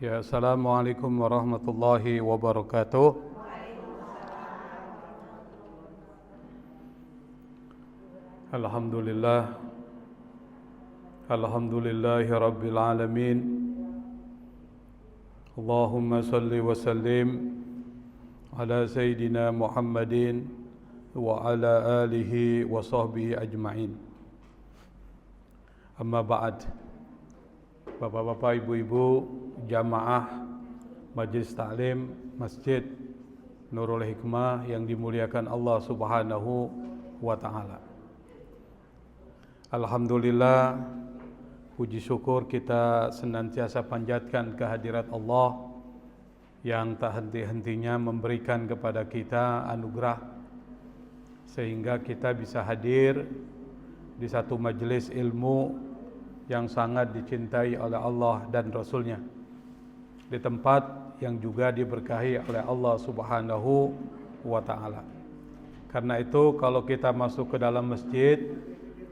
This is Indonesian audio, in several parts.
Ya, Assalamualaikum warahmatullahi wabarakatuh. Alhamdulillah, alhamdulillahi rabbil alamin. Allahumma salli wa sallim ala sayyidina Muhammadin wa ala alihi wa sahbihi ajma'in. Amma ba'd. Bapak-bapak, ibu-ibu, jamaah Majelis Ta'lim Masjid Nurul Hikmah yang dimuliakan Allah Subhanahu wa taala. Alhamdulillah, puji syukur kita senantiasa panjatkan kehadirat Allah yang tak henti-hentinya memberikan kepada kita anugerah sehingga kita bisa hadir di satu majelis ilmu yang sangat dicintai oleh Allah dan Rasul-Nya, di tempat yang juga diberkahi oleh Allah Subhanahu wa ta'ala. Karena itu kalau kita masuk ke dalam masjid,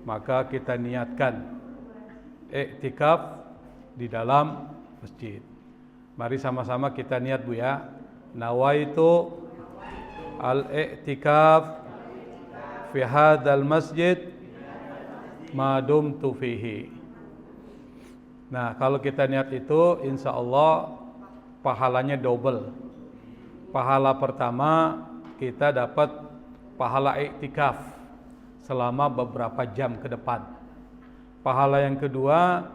maka kita niatkan iktikaf di dalam masjid. Mari sama-sama kita niat, Bu, ya. Nawaitu al-iktikaf fi hadzal masjid ma dumtu fihi. Nah, kalau kita niat itu, insya Allah pahalanya double. Pahala pertama, kita dapat pahala iktikaf selama beberapa jam ke depan. Pahala yang kedua,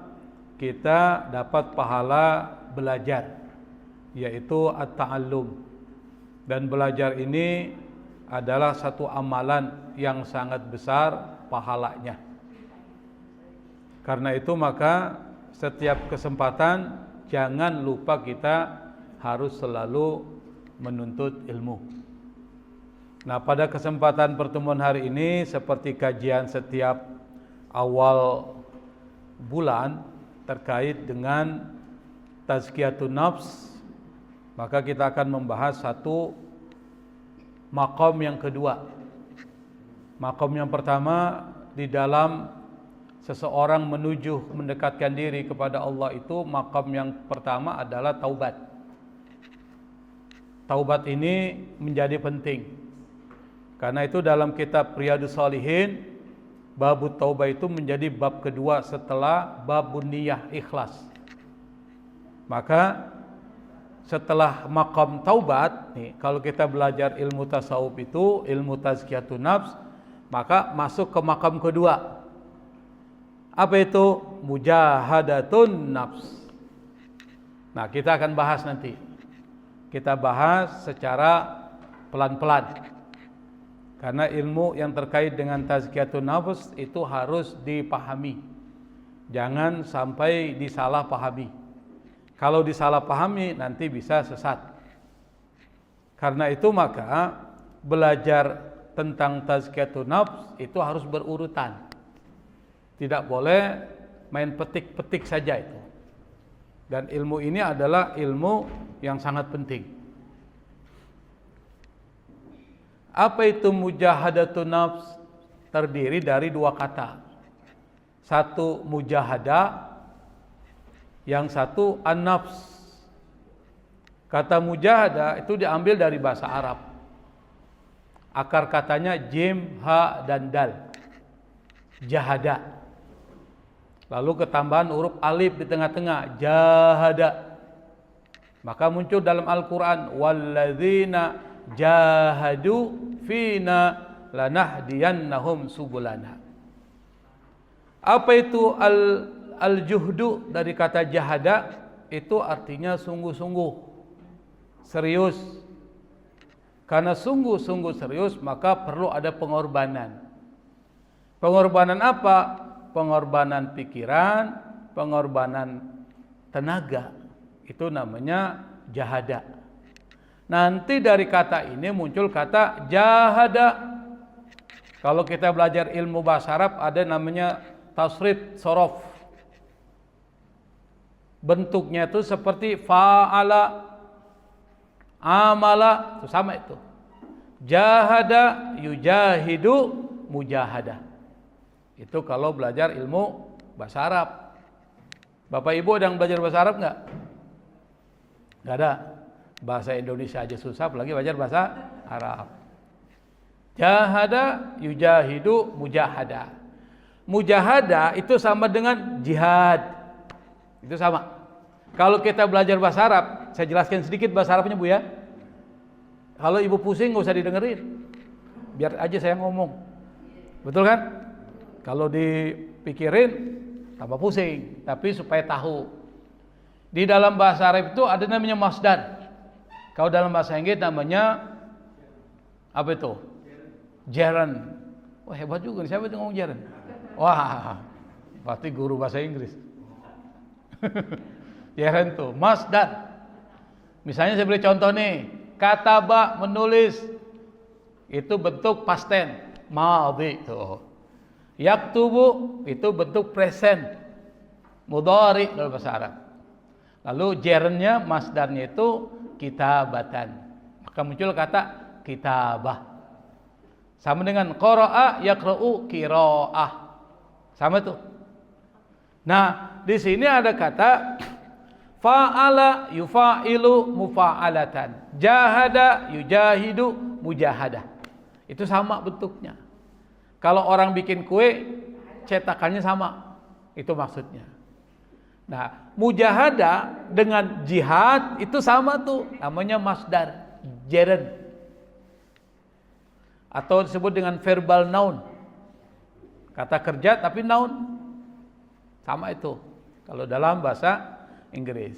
kita dapat pahala belajar, yaitu at-ta'allum. Dan belajar ini adalah satu amalan yang sangat besar pahalanya. Karena itu maka setiap kesempatan jangan lupa kita harus selalu menuntut ilmu. Nah, pada kesempatan pertemuan hari ini, seperti kajian setiap awal bulan terkait dengan tazkiyatun nafs, maka kita akan membahas satu maqam yang kedua. Maqam yang pertama di dalam seseorang menuju mendekatkan diri kepada Allah itu, maqam yang pertama adalah taubat. Taubat ini menjadi penting. Karena itu dalam kitab Riyadhus Shalihin, babut taubah itu menjadi bab kedua setelah babun niyah ikhlas. Maka setelah maqam taubat, nih, kalau kita belajar ilmu tasawuf itu, ilmu tazkiyatun nafs, maka masuk ke maqam kedua. Apa itu? Mujahadatun nafs. Nah, kita akan bahas nanti. Kita bahas secara pelan-pelan. Karena ilmu yang terkait dengan tazkiyatun nafs itu harus dipahami. Jangan sampai disalahpahami. Kalau disalahpahami nanti bisa sesat. Karena itu maka belajar tentang tazkiyatun nafs itu harus berurutan. Tidak boleh main petik-petik saja itu. Dan ilmu ini adalah ilmu yang sangat penting. Apa itu mujahadatun nafs? Terdiri dari dua kata. Satu mujahadah, yang satu an-nafs. Kata mujahadah itu diambil dari bahasa Arab. Akar katanya jim, ha, dan dal. Jahada. Lalu ketambahan huruf alif di tengah-tengah, jahada. Maka muncul dalam Al-Quran, walladzina jahadu fina lanahdiyannahum subulana. Apa itu al-juhdu dari kata jahada? Itu artinya sungguh-sungguh, serius. Karena sungguh-sungguh serius, maka perlu ada pengorbanan. Pengorbanan apa? Pengorbanan pikiran, pengorbanan tenaga. Itu namanya jahada. Nanti dari kata ini muncul kata jahada. Kalau kita belajar ilmu bahasa Arab ada namanya tasrif sorof. Bentuknya itu seperti fa'ala, amala, itu sama itu. Jahada, yujahidu, mujahadah. Itu kalau belajar ilmu bahasa Arab. Bapak Ibu ada yang belajar bahasa Arab enggak? Nggak ada. Bahasa Indonesia aja susah, apalagi belajar bahasa Arab. Jahada, yujahidu, mujahada. Mujahada itu sama dengan jihad. Itu sama. Kalau kita belajar bahasa Arab, saya jelaskan sedikit bahasa Arabnya Bu ya. Kalau ibu pusing nggak usah didengerin, biar aja saya ngomong. Betul kan? Kalau dipikirin tambah pusing. Tapi supaya tahu, di dalam bahasa Arab itu ada namanya masdar. Kalau dalam bahasa Inggris namanya apa itu? Gerund. Wah hebat juga, siapa itu ngomong gerund? Wah, pasti guru bahasa Inggris. Gerund tuh masdar. Misalnya saya beri contoh nih, kataba menulis, itu bentuk past tense, madhi tuh. Yaktubu itu bentuk present, mudhari dalam bahasa Arab. Lalu gerundnya, masdarnya itu kitabatan, maka muncul kata kitabah. Sama dengan qara'a yaqra'u qira'ah, sama tuh. Nah di sini ada kata fa'ala yufa'ilu mufa'alatan, jahada yujahidu mujahadah. Itu sama bentuknya. Kalau orang bikin kue cetakannya sama, itu maksudnya. Nah, mujahada dengan jihad itu sama tuh, namanya masdar, gerund. Atau disebut dengan verbal noun. Kata kerja tapi noun. Sama itu kalau dalam bahasa Inggris.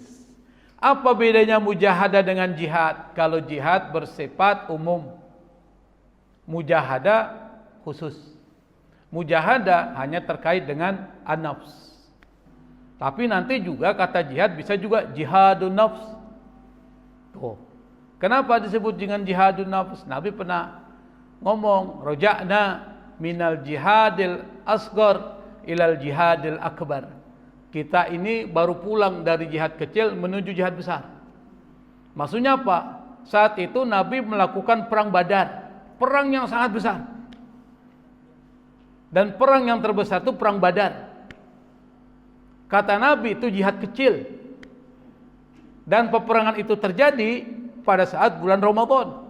Apa bedanya mujahada dengan jihad? Kalau jihad bersifat umum, mujahada khusus. Mujahada hanya terkait dengan an-nafs. Tapi nanti juga kata jihad bisa juga jihadun nafs. Tuh. Kenapa disebut dengan jihadun nafs? Nabi pernah ngomong, roja'na minal jihadil asghar ilal jihadil akbar. Kita ini baru pulang dari jihad kecil menuju jihad besar. Maksudnya apa? Saat itu Nabi melakukan perang Badar, perang yang sangat besar. Dan perang yang terbesar itu perang Badar. Kata Nabi itu jihad kecil. Dan peperangan itu terjadi pada saat bulan Ramadan.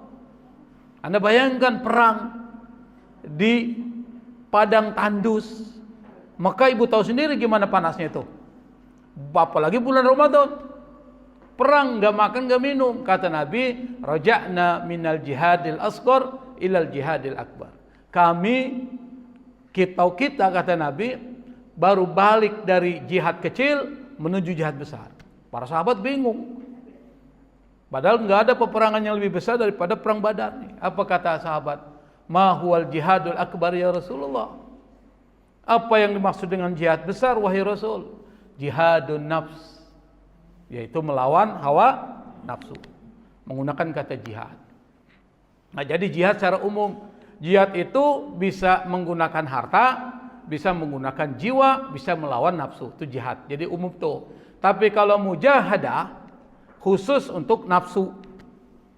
Anda bayangkan perang di padang tandus. Maka ibu tahu sendiri gimana panasnya itu. Apalagi bulan Ramadan. Perang gak makan gak minum. Kata Nabi, raja'na minal jihadil asghar ilal jihadil akbar. Kita kata Nabi, baru balik dari jihad kecil menuju jihad besar. Para sahabat bingung. Padahal nggak ada peperangan yang lebih besar daripada perang Badar. Apa kata sahabat? Ma huwal jihadul akbar ya Rasulullah. Apa yang dimaksud dengan jihad besar wahai Rasul? Jihadun nafs, yaitu melawan hawa nafsu. Menggunakan kata jihad. Nah, jadi jihad secara umum, jihad itu bisa menggunakan harta, bisa menggunakan jiwa, bisa melawan nafsu, itu jihad. Jadi umum tuh. Tapi kalau mujahadah khusus untuk nafsu,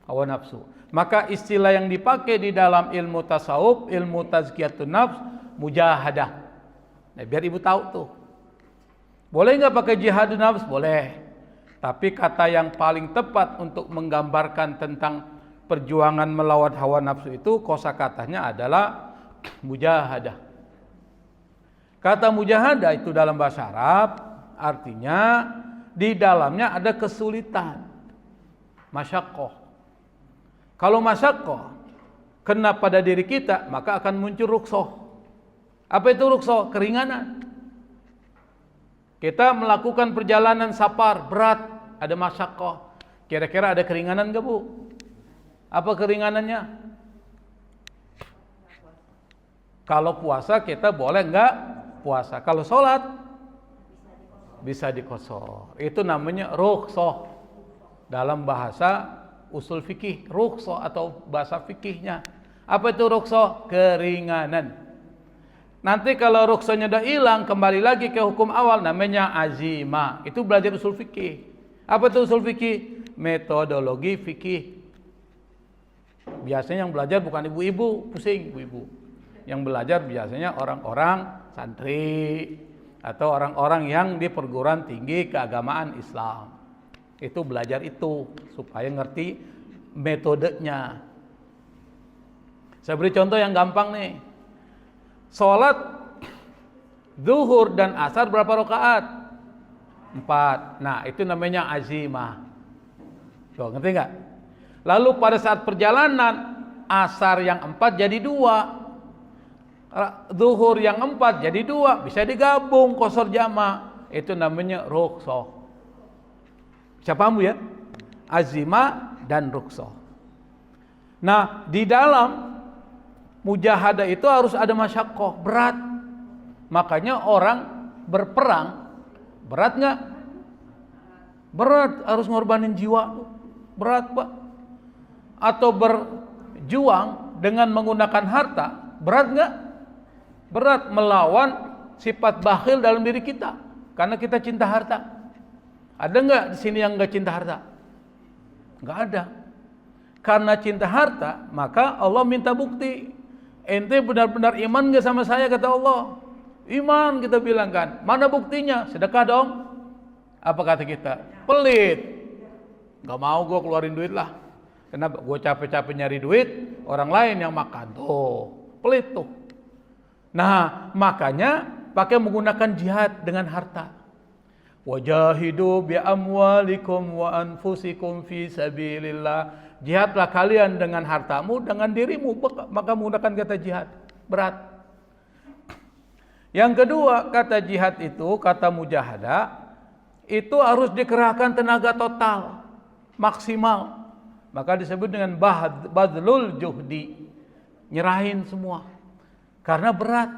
hawa nafsu. Maka istilah yang dipakai di dalam ilmu tasawuf, ilmu tazkiyatun nafs, mujahadah. Nah, biar ibu tahu tuh. Boleh nggak pakai jihadun nafs? Boleh. Tapi kata yang paling tepat untuk menggambarkan tentang perjuangan melawan hawa nafsu itu, kosakatanya adalah mujahadah. Kata mujahadah itu dalam bahasa Arab artinya di dalamnya ada kesulitan, masyaqqah. Kalau masyaqqah kena pada diri kita, maka akan muncul rukhsah. Apa itu rukhsah? Keringanan. Kita melakukan perjalanan safar berat, ada masyaqqah. Kira-kira ada keringanan enggak, Bu? Apa keringanannya? Kalau puasa kita boleh enggak puasa. Kalau sholat bisa dikosor. Itu namanya rukhsah. Dalam bahasa usul fikih, rukhsah atau bahasa fikihnya. Apa itu rukhsah? Keringanan. Nanti kalau rukhsahnya udah hilang, kembali lagi ke hukum awal, namanya azimah. Itu belajar usul fikih. Apa itu usul fikih? Metodologi fikih. Biasanya yang belajar bukan ibu-ibu, pusing ibu-ibu. Yang belajar biasanya orang-orang santri atau orang-orang yang di perguruan tinggi keagamaan Islam. Itu belajar itu supaya ngerti metodenya. Saya beri contoh yang gampang nih. Sholat zuhur dan asar berapa rakaat? 4. Nah, itu namanya azimah. Tuh, ngerti nggak? Lalu pada saat perjalanan, asar yang 4 jadi 2, zuhur yang 4 jadi 2, bisa digabung qasar jama'. Itu namanya rukhsah. Bisa paham ya? Azimah dan rukhsah. Nah, di dalam mujahadah itu harus ada masyaqqah, berat. Makanya orang berperang berat nggak? Berat, harus ngorbanin jiwa, berat Pak. Atau berjuang dengan menggunakan harta, berat nggak? Berat, melawan sifat bakhil dalam diri kita, karena kita cinta harta. Ada nggak di sini yang nggak cinta harta? Nggak ada. Karena cinta harta, maka Allah minta bukti. Ente benar-benar iman nggak sama saya, kata Allah. Iman, kita bilang kan. Mana buktinya? Sedekah dong. Apa kata kita? Pelit. Nggak mau gue keluarin duit lah. Kenapa? Gue capek-capek nyari duit, orang lain yang makan. Tuh, pelit tuh. Nah, makanya pakai menggunakan jihad dengan harta. Wajahidu bi amwalikum wa anfusikum fi sabilillah. Jihadlah kalian dengan hartamu, dengan dirimu, maka menggunakan kata jihad. Berat. Yang kedua, kata jihad itu, kata mujahadah, itu harus dikerahkan tenaga total, maksimal. Maka disebut dengan badlul juhdi, nyerahin semua. Karena berat.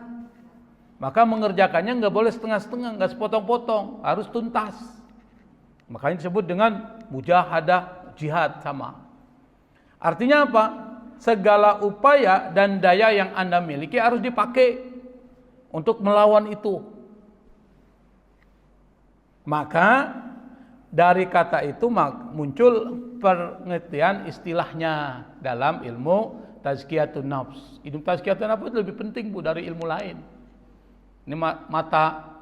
Maka mengerjakannya nggak boleh setengah-setengah, nggak sepotong-potong, harus tuntas. Makanya disebut dengan mujahadah, jihad sama. Artinya apa? Segala upaya dan daya yang Anda miliki harus dipakai untuk melawan itu. Maka dari kata itu muncul pengertian istilahnya dalam ilmu tazkiyatun nafs. Ilmu tazkiyatun nafs lebih penting Bu dari ilmu lain. Ini mata,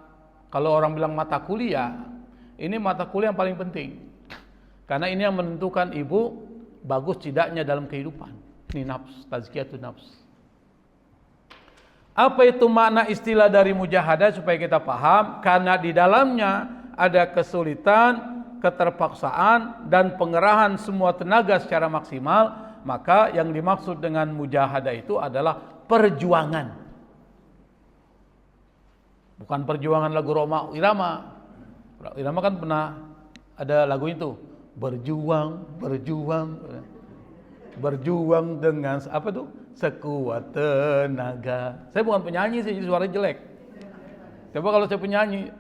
kalau orang bilang mata kuliah, ini mata kuliah yang paling penting. Karena ini yang menentukan ibu bagus tidaknya dalam kehidupan. Ini nafs, tazkiyatun nafs. Apa itu makna istilah dari mujahadah supaya kita paham? Karena di dalamnya ada kesulitan, keterpaksaan, dan pengerahan semua tenaga secara maksimal. Maka yang dimaksud dengan mujahadah itu adalah perjuangan. Bukan perjuangan lagu Roma Irama. Irama kan pernah ada lagu itu. Berjuang, berjuang, berjuang dengan apa tuh? Sekuat tenaga. Saya bukan penyanyi sih, jadi suara jelek. Coba kalau saya penyanyi,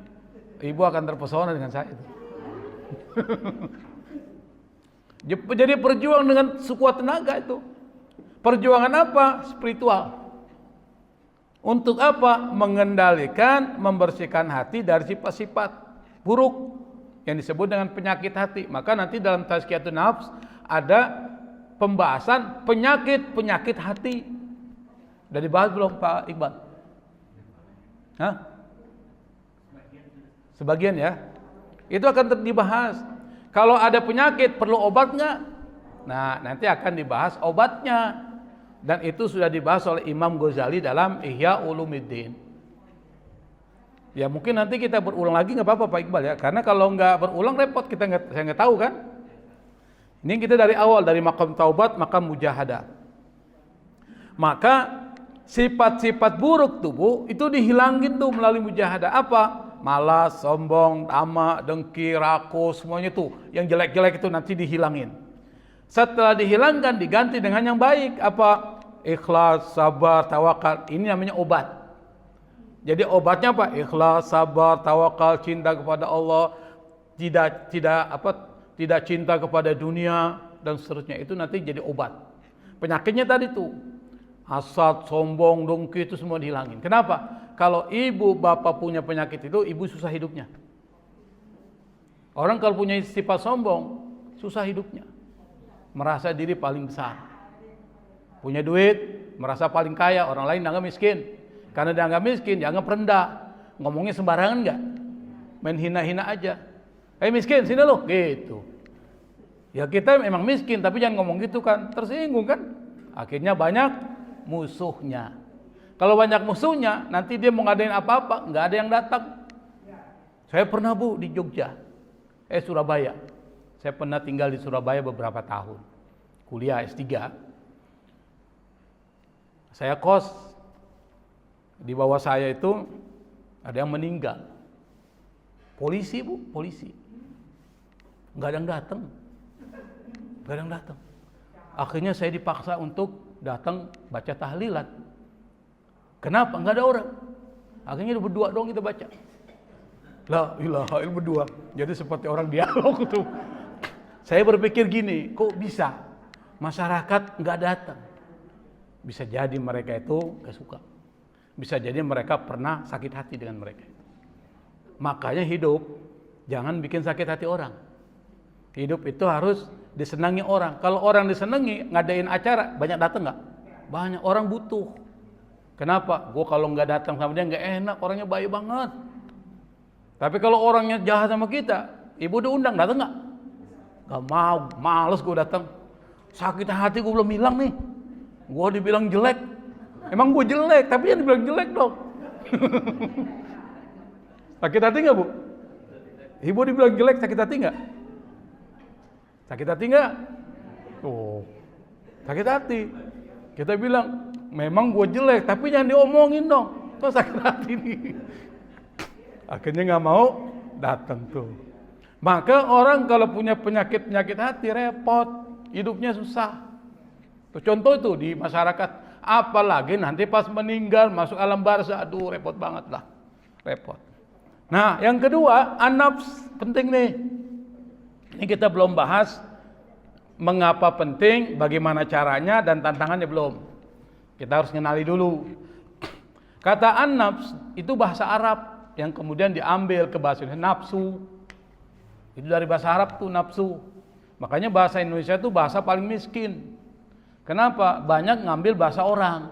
ibu akan terpesona dengan saya. Jadi perjuang dengan sekuat tenaga itu. Perjuangan apa? Spiritual. Untuk apa? Mengendalikan, membersihkan hati dari sifat-sifat buruk yang disebut dengan penyakit hati. Maka nanti dalam tazkiyatun nafs ada pembahasan penyakit hati. Udah dibahas belum Pak Iqbal? Hah? Sebagian ya. Itu akan dibahas. Kalau ada penyakit perlu obat nggak? Nah, nanti akan dibahas obatnya. Dan itu sudah dibahas oleh Imam Ghazali dalam Ihya Ulumuddin. Ya mungkin nanti kita berulang lagi nggak apa-apa Pak Iqbal ya. Karena kalau nggak berulang repot, saya nggak tahu kan. Ini kita dari awal, dari maqam taubat, maqam mujahadah. Maka sifat-sifat buruk tubuh itu dihilangin tuh melalui mujahadah. Apa? Malas, sombong, tamak, dengki, rakus, semuanya tuh yang jelek-jelek itu nanti dihilangin. Setelah dihilangkan diganti dengan yang baik. Apa? Ikhlas, sabar, tawakal. Ini namanya obat. Jadi obatnya apa? Ikhlas, sabar, tawakal, cinta kepada Allah, tidak cinta kepada dunia dan seterusnya. Itu nanti jadi obat. Penyakitnya tadi tuh hasad, sombong, dengki itu semua dihilangin. Kenapa? Kalau ibu bapak punya penyakit itu, ibu susah hidupnya. Orang kalau punya sifat sombong, susah hidupnya. Merasa diri paling besar. Punya duit, merasa paling kaya, orang lain dianggap miskin. Karena dianggap miskin, dianggap rendah. Ngomongnya sembarangan enggak? Main hina-hina aja. Miskin, sini lo, gitu. Ya kita memang miskin, tapi jangan ngomong gitu kan, tersinggung kan. Akhirnya banyak musuhnya. Kalau banyak musuhnya, nanti dia mau ngadain apa-apa, nggak ada yang datang. Saya pernah Bu di Jogja, Surabaya. Saya pernah tinggal di Surabaya beberapa tahun, kuliah S3. Saya kos, di bawah saya itu ada yang meninggal. Polisi Bu, polisi. Nggak ada yang datang. Nggak ada yang datang. Akhirnya saya dipaksa untuk datang baca tahlilan. Kenapa? Nggak ada orang. Akhirnya berdua doang kita baca. La ilaha illallah berdua. Jadi seperti orang dialog itu. Saya berpikir gini, kok bisa masyarakat nggak datang? Bisa jadi mereka itu nggak suka. Bisa jadi mereka pernah sakit hati dengan mereka. Makanya hidup jangan bikin sakit hati orang. Hidup itu harus disenangi orang. Kalau orang disenangi, ngadain acara, banyak datang nggak? Banyak orang butuh. Kenapa? Gue kalau nggak datang sama dia nggak enak, orangnya baik banget. Tapi kalau orangnya jahat sama kita, ibu diundang, datang nggak? Gak mau, males gue datang. Sakit hati gue belum hilang nih. Gue dibilang jelek. Emang gue jelek, tapi jangan dibilang jelek dong. Sakit hati nggak Bu? Ibu dibilang jelek, sakit hati nggak? Sakit hati nggak? Oh, sakit hati. Kita bilang, memang gue jelek, tapi jangan diomongin dong. Kok sakit hati nih? Akhirnya nggak mau datang tuh. Maka orang kalau punya penyakit hati repot, hidupnya susah. Tuh, contoh itu di masyarakat, apalagi nanti pas meninggal masuk alam barzah, aduh repot banget lah, repot. Nah, yang kedua, an-nafs penting nih. Ini kita belum bahas mengapa penting, bagaimana caranya dan tantangannya belum. Kita harus kenali dulu. Kata an-nafs itu bahasa Arab yang kemudian diambil ke bahasa Indonesia, nafsu. Itu dari bahasa Arab tuh nafsu. Makanya bahasa Indonesia itu bahasa paling miskin. Kenapa? Banyak ngambil bahasa orang.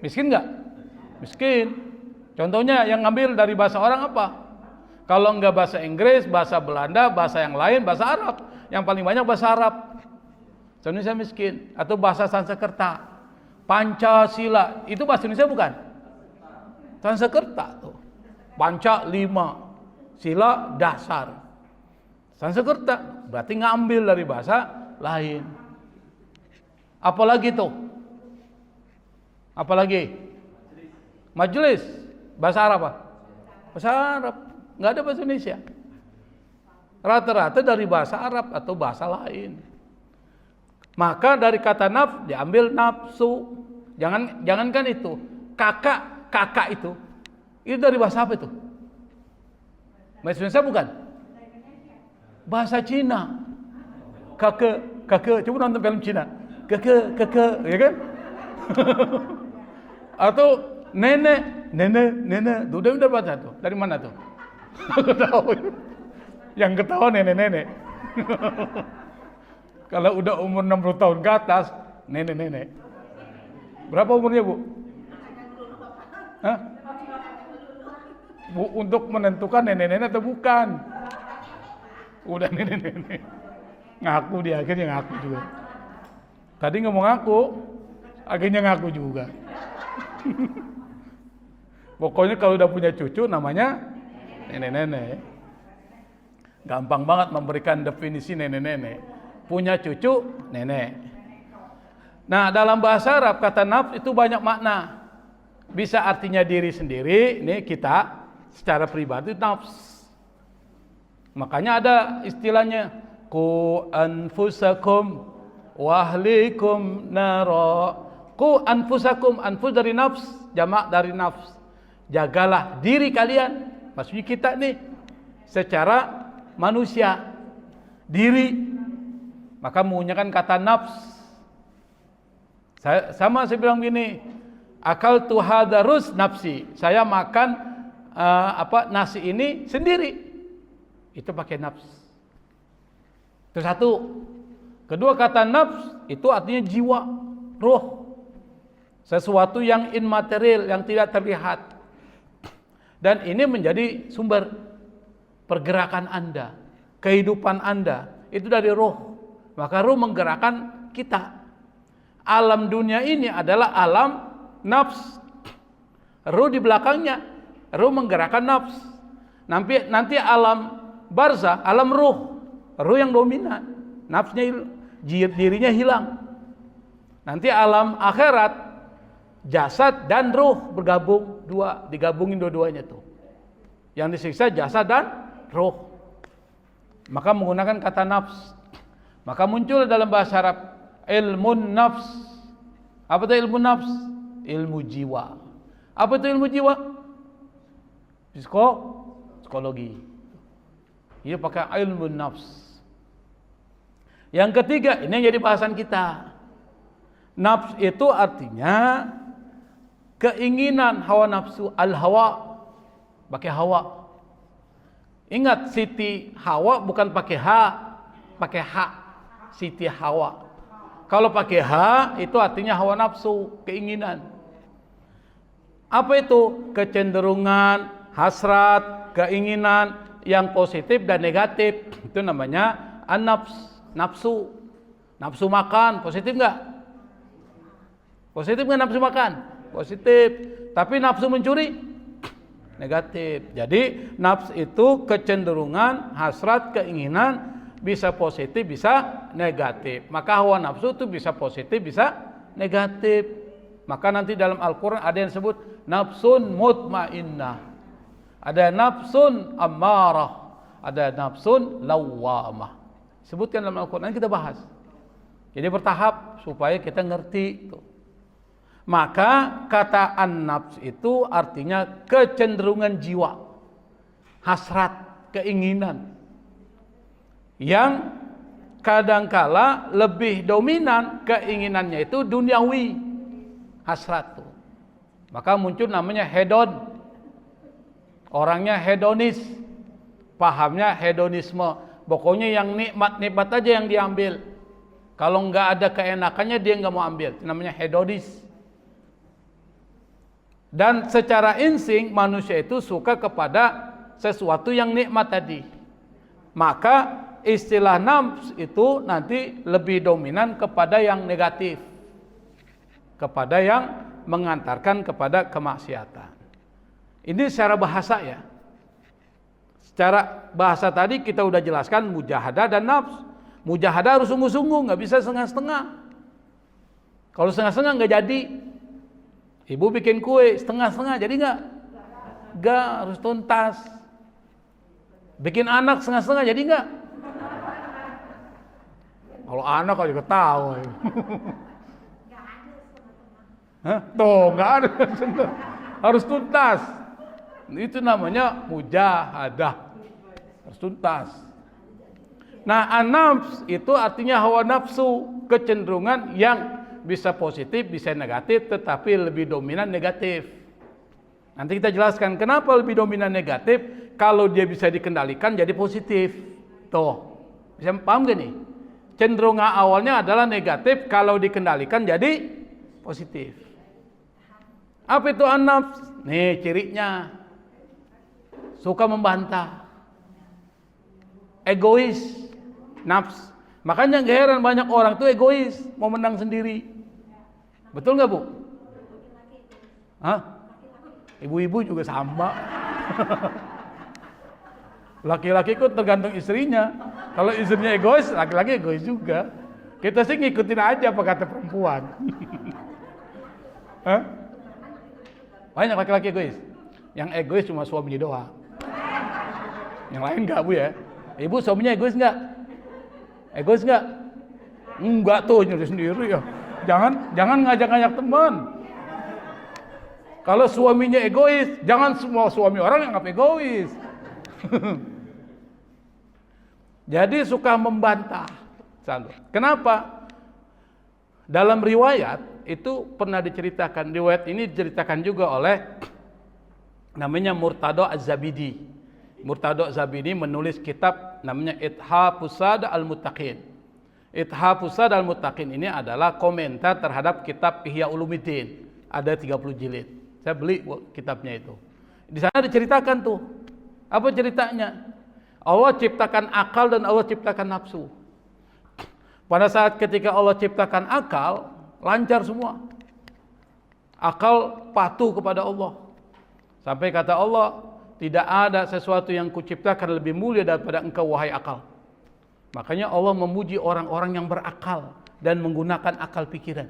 Miskin nggak? Miskin. Contohnya yang ngambil dari bahasa orang apa? Kalau nggak bahasa Inggris, bahasa Belanda, bahasa yang lain, bahasa Arab. Yang paling banyak bahasa Arab. Indonesia miskin. Atau bahasa Sanskerta. Pancasila. Itu bahasa Indonesia bukan? Sanskerta tuh. Panca 5. Sila dasar. Sanskerta berarti ngambil dari bahasa lain. Apalagi tuh? Apalagi? Majelis. Bahasa Arab apa? Bahasa Arab. Nggak ada bahasa Indonesia. Rata-rata dari bahasa Arab atau bahasa lain. Maka dari kata nafs diambil nafsu. Jangankan itu. Kakak itu. Itu dari bahasa apa itu? Bahasa Indonesia bukan? Bahasa Cina. Kakek. Coba nonton film Cina. Kakek, ya kan? Atau nenek. Udah baca tuh. Dari mana tuh? Tahu. Yang ketawa nenek. Kalau udah umur 60 tahun ke atas, nenek. Berapa umurnya, Bu? Hah? Bu, untuk menentukan nenek atau bukan? Udah nenek. Ngaku dia, akhirnya ngaku juga. Tadi ngomong ngaku, akhirnya ngaku juga. Pokoknya kalau udah punya cucu namanya nenek. Gampang banget memberikan definisi nenek. Punya cucu, nenek. Nah, dalam bahasa Arab kata nafs itu banyak makna. Bisa artinya diri sendiri, ini kita secara pribadi nafs. Makanya ada istilahnya ku anfusakum wahlikum nara. Ku anfusakum, anfus dari nafs, jamak dari nafs. Jagalah diri kalian, maksudnya kita nih secara manusia, diri. Maka menggunakan kata nafs. Saya bilang gini, akal tu hadarus nafsi. Saya makan nasi ini sendiri. Itu pakai nafs. Itu satu. Kedua, kata nafs itu artinya jiwa, roh. Sesuatu yang immaterial, yang tidak terlihat. Dan ini menjadi sumber. pergerakan Anda, kehidupan Anda itu dari roh. Maka roh menggerakkan kita. Alam dunia ini adalah alam nafs. Roh di belakangnya, roh menggerakkan nafs. Nanti alam barzah, alam roh yang dominan, nafsnya dirinya hilang. Nanti alam akhirat, jasad dan roh bergabung, digabungin dua-duanya tuh. Yang disiksa jasad dan roh. Maka menggunakan kata nafs. Maka muncul dalam bahasa Arab ilmu nafs. Apa itu ilmu nafs? Ilmu jiwa. Apa itu ilmu jiwa? Psikologi. Ini pakai ilmu nafs. Yang ketiga, ini yang jadi bahasan kita. Nafs itu artinya keinginan, hawa nafsu, al-hawa. Pakai hawa. Ingat, Siti Hawa bukan pakai H, pakai H. Siti Hawa. Kalau pakai H itu artinya hawa nafsu, keinginan. Apa itu? Kecenderungan, hasrat, keinginan yang positif dan negatif. Itu namanya an-nafs, nafsu. Nafsu makan, positif enggak? Positif enggak nafsu makan? Positif. Tapi nafsu mencuri? Negatif. Jadi nafs itu kecenderungan, hasrat, keinginan, bisa positif, bisa negatif. Maka hawa nafsu itu bisa positif, bisa negatif. Maka nanti dalam Al-Quran ada yang sebut nafsun mutmainnah, ada nafsun ammarah, ada nafsun lawwamah. Sebutkan dalam Al-Quran, kita bahas. Jadi bertahap supaya kita ngerti. Maka kata an-nafs itu artinya kecenderungan jiwa, hasrat, keinginan yang kadangkala lebih dominan keinginannya itu duniawi, hasrat tuh. Maka muncul namanya hedon. Orangnya hedonis, pahamnya hedonisme. Pokoknya yang nikmat-nikmat aja yang diambil. Kalau nggak ada keenakannya dia nggak mau ambil. Itu namanya hedonis. Dan secara insting manusia itu suka kepada sesuatu yang nikmat tadi. Maka istilah nafs itu nanti lebih dominan kepada yang negatif, kepada yang mengantarkan kepada kemaksiatan. Ini secara bahasa ya. Secara bahasa tadi kita udah jelaskan mujahadah dan nafs. Mujahadah harus sungguh-sungguh, nggak bisa setengah-setengah. Kalau setengah-setengah nggak jadi. Ibu bikin kue setengah-setengah jadi nggak? Nggak, harus tuntas. Bikin anak setengah-setengah jadi nggak? Kalau anak aja ketawa. Hah? Tuh nggak ada. Harus tuntas. Itu namanya mujahadah. Harus tuntas. Nah, an-nafs itu artinya hawa nafsu, kecenderungan yang bisa positif, bisa negatif, tetapi lebih dominan negatif. Nanti kita jelaskan kenapa lebih dominan negatif. Kalau dia bisa dikendalikan jadi positif. Tuh, bisa paham gak nih? Cenderungan awalnya adalah negatif, kalau dikendalikan jadi positif. Apa itu an-nafs? Nih cirinya. Suka membantah. Egois. Nafs. Makanya gak heran banyak orang tuh egois, mau menang sendiri. Betul nggak Bu? Hah? Ibu-ibu juga sama. Laki-laki itu tergantung istrinya. Kalau istrinya egois, laki-laki egois juga. Kita sih ngikutin aja apa kata perempuan. Hah? Banyak laki-laki egois. Yang egois cuma suaminya doang. Yang lain nggak Bu ya? Ibu suaminya egois nggak? Egois nggak? Enggak tuh, nyuri sendiri ya. Jangan ngajak-ngajak teman. Kalau suaminya egois, jangan semua suami orang yang egois. Jadi suka membantah. Kenapa? Dalam riwayat itu pernah diceritakan. Riwayat ini diceritakan juga oleh namanya Murtado Az-Zabidi. Murtado Az-Zabidi menulis kitab namanya Ithafus Sad Al-Muttaqin. Ithafus Sad Al-Muttaqin ini adalah komentar terhadap kitab Ihya Ulumuddin. Ada 30 jilid. Saya beli kitabnya itu. Di sana diceritakan tuh. Apa ceritanya? Allah ciptakan akal dan Allah ciptakan nafsu. Pada saat ketika Allah ciptakan akal, lancar semua. Akal patuh kepada Allah. Sampai kata Allah, tidak ada sesuatu yang kuciptakan lebih mulia daripada engkau wahai akal. Makanya Allah memuji orang-orang yang berakal dan menggunakan akal pikiran.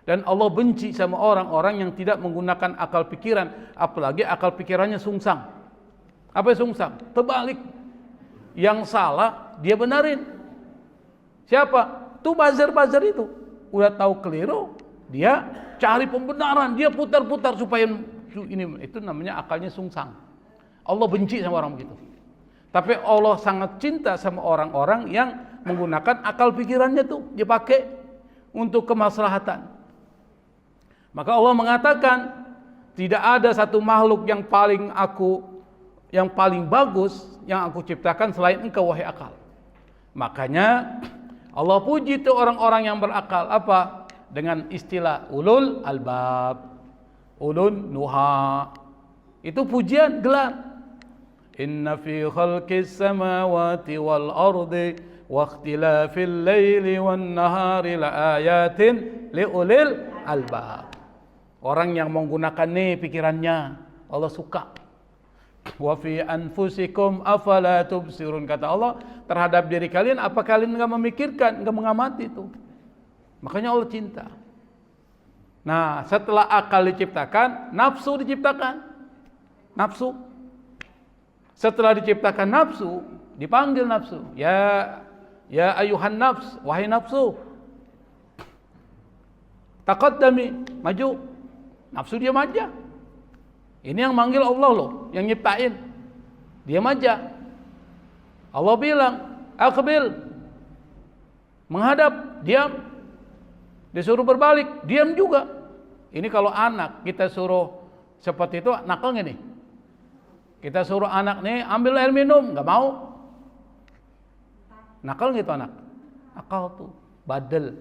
Dan Allah benci sama orang-orang yang tidak menggunakan akal pikiran, apalagi akal pikirannya sungsang. Apa yang sungsang? Terbalik. Yang salah dia benarin. Siapa? Tuh buzzer itu. Udah tahu keliru, dia cari pembenaran, dia putar-putar supaya ini, itu namanya akalnya sungsang. Allah benci sama orang begitu. Tapi Allah sangat cinta sama orang-orang yang menggunakan akal pikirannya tuh dipakai untuk kemaslahatan. Maka Allah mengatakan, tidak ada satu makhluk yang paling bagus yang aku ciptakan selain engkau wahai akal. Makanya Allah puji tuh orang-orang yang berakal. Apa? Dengan istilah ulul albab, ulun nuha. Itu pujian, gelar. Inna fi khalqis samawati wal ardi wa ikhtilafil laili wan nahari la ayatin li ulil albab. Orang yang menggunakan nih pikirannya, Allah suka. Wa fi anfusikum afala tubsirun, kata Allah, terhadap diri kalian apa kalian enggak memikirkan, enggak mengamati itu. Makanya Allah cinta. Nah, setelah akal diciptakan, nafsu diciptakan. Nafsu. Setelah diciptakan nafsu, dipanggil nafsu. Ya ayuhan nafs, wahai nafsu. Taqaddami, maju. Nafsu dia aja. Ini yang manggil Allah loh, yang nyiptain. Diam aja. Allah bilang, aqbil. Menghadap, diam. Disuruh berbalik, diam juga. Ini kalau anak kita suruh seperti itu, nakal nggak nih? Kita suruh anak nih ambil air minum, nggak mau. Nakal gitu anak. Nakal tuh, badel.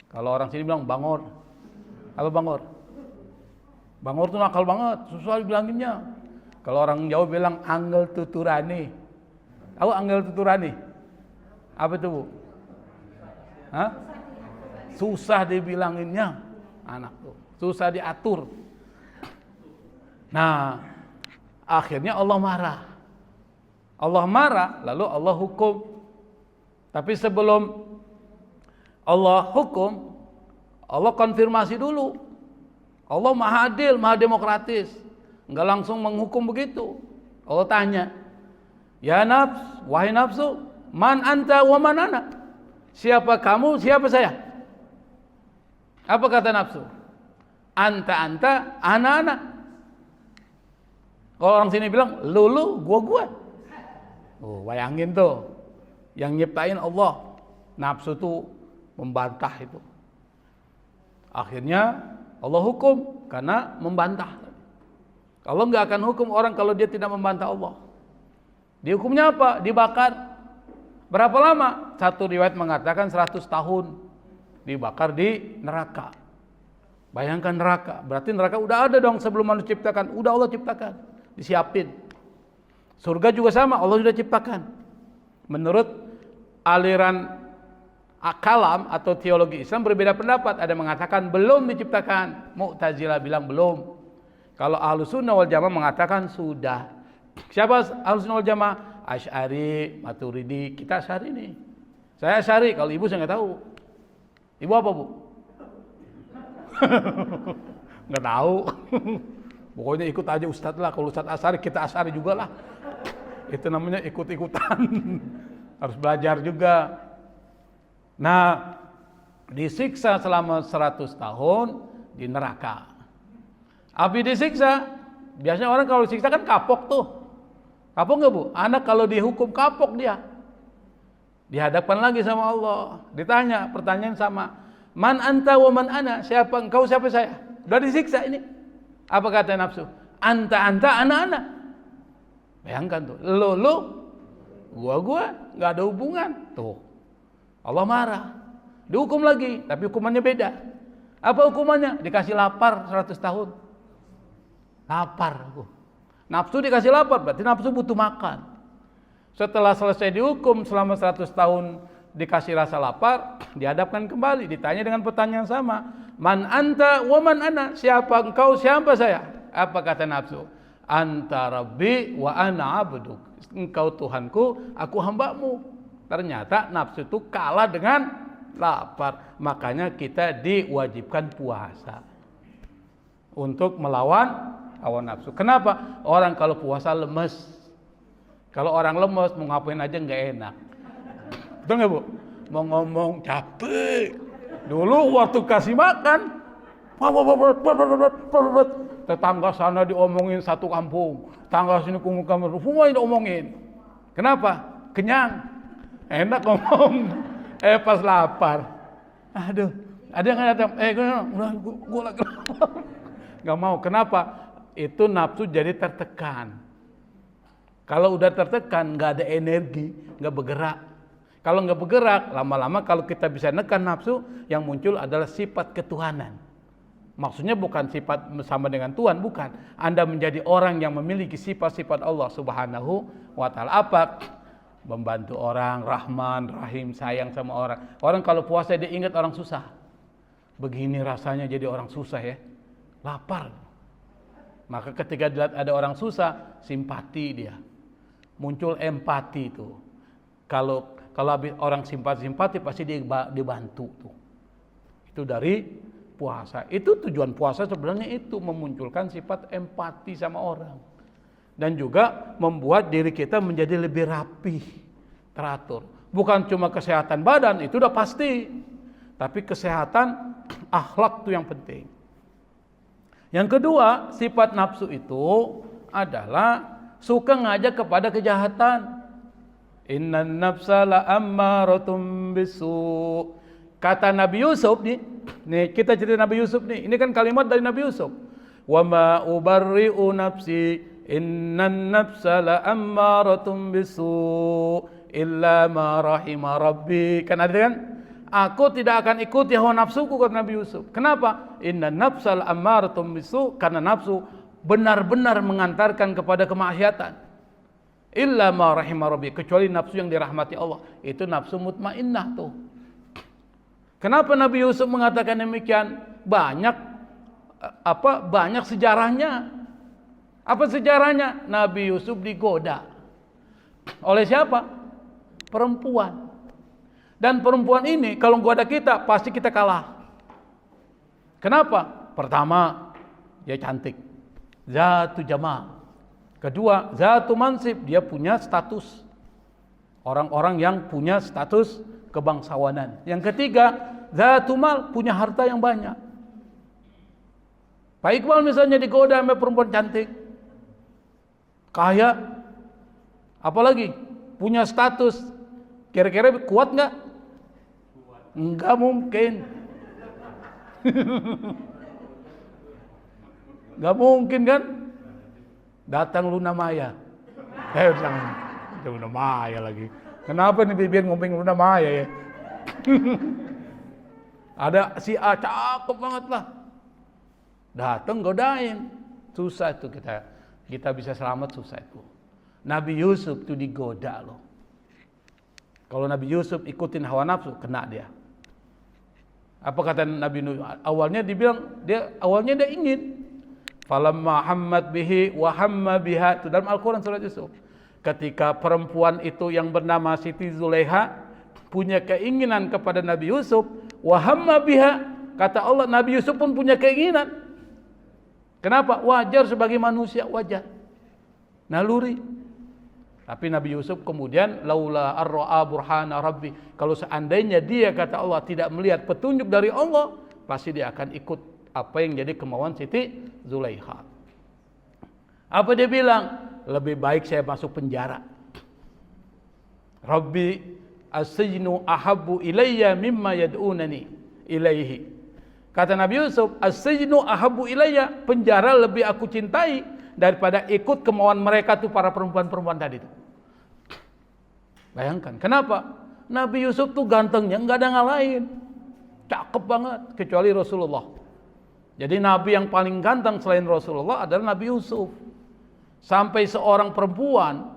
Kalau orang sini bilang bangor. Apa bangor? Bangor tuh nakal banget, susah dibilanginnya. Kalau orang Jawa bilang anggel tuturani. Tahu anggel tuturani? Apa itu, Bu? Hah? Susah dibilanginnya anak tuh, susah diatur. Nah, akhirnya Allah marah. Allah marah, lalu Allah hukum. Tapi sebelum Allah hukum, Allah konfirmasi dulu. Allah maha adil, maha demokratis. Enggak langsung menghukum begitu. Allah tanya, ya nafs, wahai nafsu, man anta wa man ana? Siapa kamu, siapa saya? Apa kata nafsu? Anta, ana. Kalau orang sini bilang, lu, gua. Oh, bayangin tuh. Yang nyiptain Allah. Nafsu tuh membantah itu. Akhirnya Allah hukum karena membantah. Allah nggak akan hukum orang kalau dia tidak membantah Allah. Dihukumnya apa? Dibakar. Berapa lama? Satu riwayat mengatakan 100 tahun dibakar di neraka. Bayangkan neraka. Berarti neraka udah ada dong sebelum manusia ciptakan. Udah Allah ciptakan. Disiapin. Surga juga sama, Allah sudah ciptakan. Menurut aliran kalam atau teologi Islam berbeda pendapat. Ada mengatakan belum diciptakan. Mu'tazilah bilang belum. Kalau Ahlus Sunnah wal Jamaah mengatakan sudah. Siapa Ahlus Sunnah wal Jamaah? Asy'ari, Maturidi. Kita Asy'ari nih. Saya Asy'ari, kalau ibu saya nggak tahu. Ibu apa, Bu? Nggak tahu. Pokoknya ikut aja Ustadz lah. Kalau Ustadz Asy'ari, kita Asy'ari juga lah. Itu namanya ikut-ikutan. Harus belajar juga. Nah, disiksa selama 100 tahun di neraka. Api disiksa, biasanya orang kalau disiksa kan kapok tuh. Kapok nggak, Bu? Anak kalau dihukum kapok dia. Dihadapkan lagi sama Allah. Ditanya, pertanyaan sama. Man anta wa man ana? Siapa engkau, siapa saya? Udah disiksa ini. Apa kata nafsu? Anta, ana. Bayangkan tuh. Lu, gua, nggak ada hubungan. Tuh. Allah marah. Dihukum lagi, tapi hukumannya beda. Apa hukumannya? Dikasih lapar 100 tahun. Lapar. Nafsu dikasih lapar, berarti nafsu butuh makan. Setelah selesai dihukum selama 100 tahun dikasih rasa lapar, dihadapkan kembali, ditanya dengan pertanyaan sama. Man anta wa man ana? Siapa engkau, siapa saya? Apa kata nafsu? Anta rabbi wa ana abduk. Engkau Tuhanku, aku hambamu. Ternyata nafsu itu kalah dengan lapar. Makanya kita diwajibkan puasa untuk melawan hawa nafsu. Kenapa? Orang kalau puasa lemes. Kalau orang lemes mau ngapain aja nggak enak. Betul nggak Bu? Mau ngomong capek. Dulu waktu kasih makan, tetangga sana diomongin satu kampung, tetangga sini kampung, semua diomongin. Kenapa? Kenyang. Enak ngomong. Pas lapar. Aduh, ada yang datang, gue lagi lapar. Gak mau. Kenapa? Itu nafsu jadi tertekan. Kalau udah tertekan, gak ada energi, gak bergerak. Kalau gak bergerak, lama-lama kalau kita bisa nekan nafsu, yang muncul adalah sifat ketuhanan. Maksudnya bukan sifat sama dengan Tuhan, bukan. Anda menjadi orang yang memiliki sifat-sifat Allah Subhanahu wa Ta'ala. Apa? Membantu orang, Rahman, Rahim, sayang sama orang. Orang kalau puasa dia ingat orang susah. Begini rasanya jadi orang susah ya. Lapar. Maka ketika dilihat ada orang susah, simpati dia. Muncul empati itu. Kalau habis orang simpati pasti dia dibantu tuh. Itu dari puasa. Itu tujuan puasa sebenarnya itu memunculkan sifat empati sama orang. Dan juga membuat diri kita menjadi lebih rapih, teratur. Bukan cuma kesehatan badan, itu udah pasti. Tapi kesehatan akhlak itu yang penting. Yang kedua, sifat nafsu itu adalah suka ngajak kepada kejahatan. Innan nafsa la ammaratum bisu. Kata Nabi Yusuf nih kita cerita Nabi Yusuf nih. Ini kan kalimat dari Nabi Yusuf. Wa ma ubarri'u nafsi innan nafsa la ammaratum bisu illa ma rahima rabbi. Kan ada kan? Aku tidak akan ikuti hawa nafsuku, kata Nabi Yusuf. Kenapa? Innan nafsa la ammaratum bisu, karena nafsu benar-benar mengantarkan kepada kemaksiatan. Illa ma rahima rabbi, kecuali nafsu yang dirahmati Allah. Itu nafsu mutmainnah tuh. Kenapa Nabi Yusuf mengatakan demikian? Banyak sejarahnya. Apa sejarahnya? Nabi Yusuf digoda oleh siapa? Perempuan. Dan perempuan ini kalau goda kita pasti kita kalah. Kenapa? Pertama, dia cantik. Zatu jamal. Kedua, zatu mansib, dia punya status. Orang-orang yang punya status kebangsawanan. Yang ketiga, zatu mal, punya harta yang banyak. Pak Iqbal misalnya digoda sama perempuan cantik, kaya, apalagi punya status, kira-kira kuat nggak? Nggak mungkin. Nggak mungkin kan? Datang Luna Maya. Luna Maya lagi. Kenapa nih bibir ngomong Luna Maya ya? Ada si A cakep banget lah. Datang godain. Susah itu kita bisa selamat, susah itu. Nabi Yusuf itu digoda loh. Kalau Nabi Yusuf ikutin hawa nafsu, kena dia. Apa kata Nabi Nuh? Awalnya dia ingin. Falamma hammat bihi wa hamma biha, itu dalam Al-Quran surat Yusuf. Ketika perempuan itu yang bernama Siti Zulaiha punya keinginan kepada Nabi Yusuf, wa hamma biha, kata Allah Nabi Yusuf pun punya keinginan. Kenapa? Wajar sebagai manusia, wajar. Naluri. Tapi Nabi Yusuf kemudian laula ar-ra'a burhana rabbi, kalau seandainya dia kata Allah tidak melihat petunjuk dari Allah, pasti dia akan ikut apa yang jadi kemauan Siti Zulaiha. Apa dia bilang? Lebih baik saya masuk penjara. Rabbi as-sijnu ahabbu ilayya mimma yad'unani ilaihi. Kata Nabi Yusuf, as-sijnu ahabbu ilayya, penjara lebih aku cintai daripada ikut kemauan mereka tuh para perempuan-perempuan tadi tuh. Bayangkan, kenapa? Nabi Yusuf tuh gantengnya nggak ada ngalahin. Cakep banget, kecuali Rasulullah. Jadi Nabi yang paling ganteng selain Rasulullah adalah Nabi Yusuf. Sampai seorang perempuan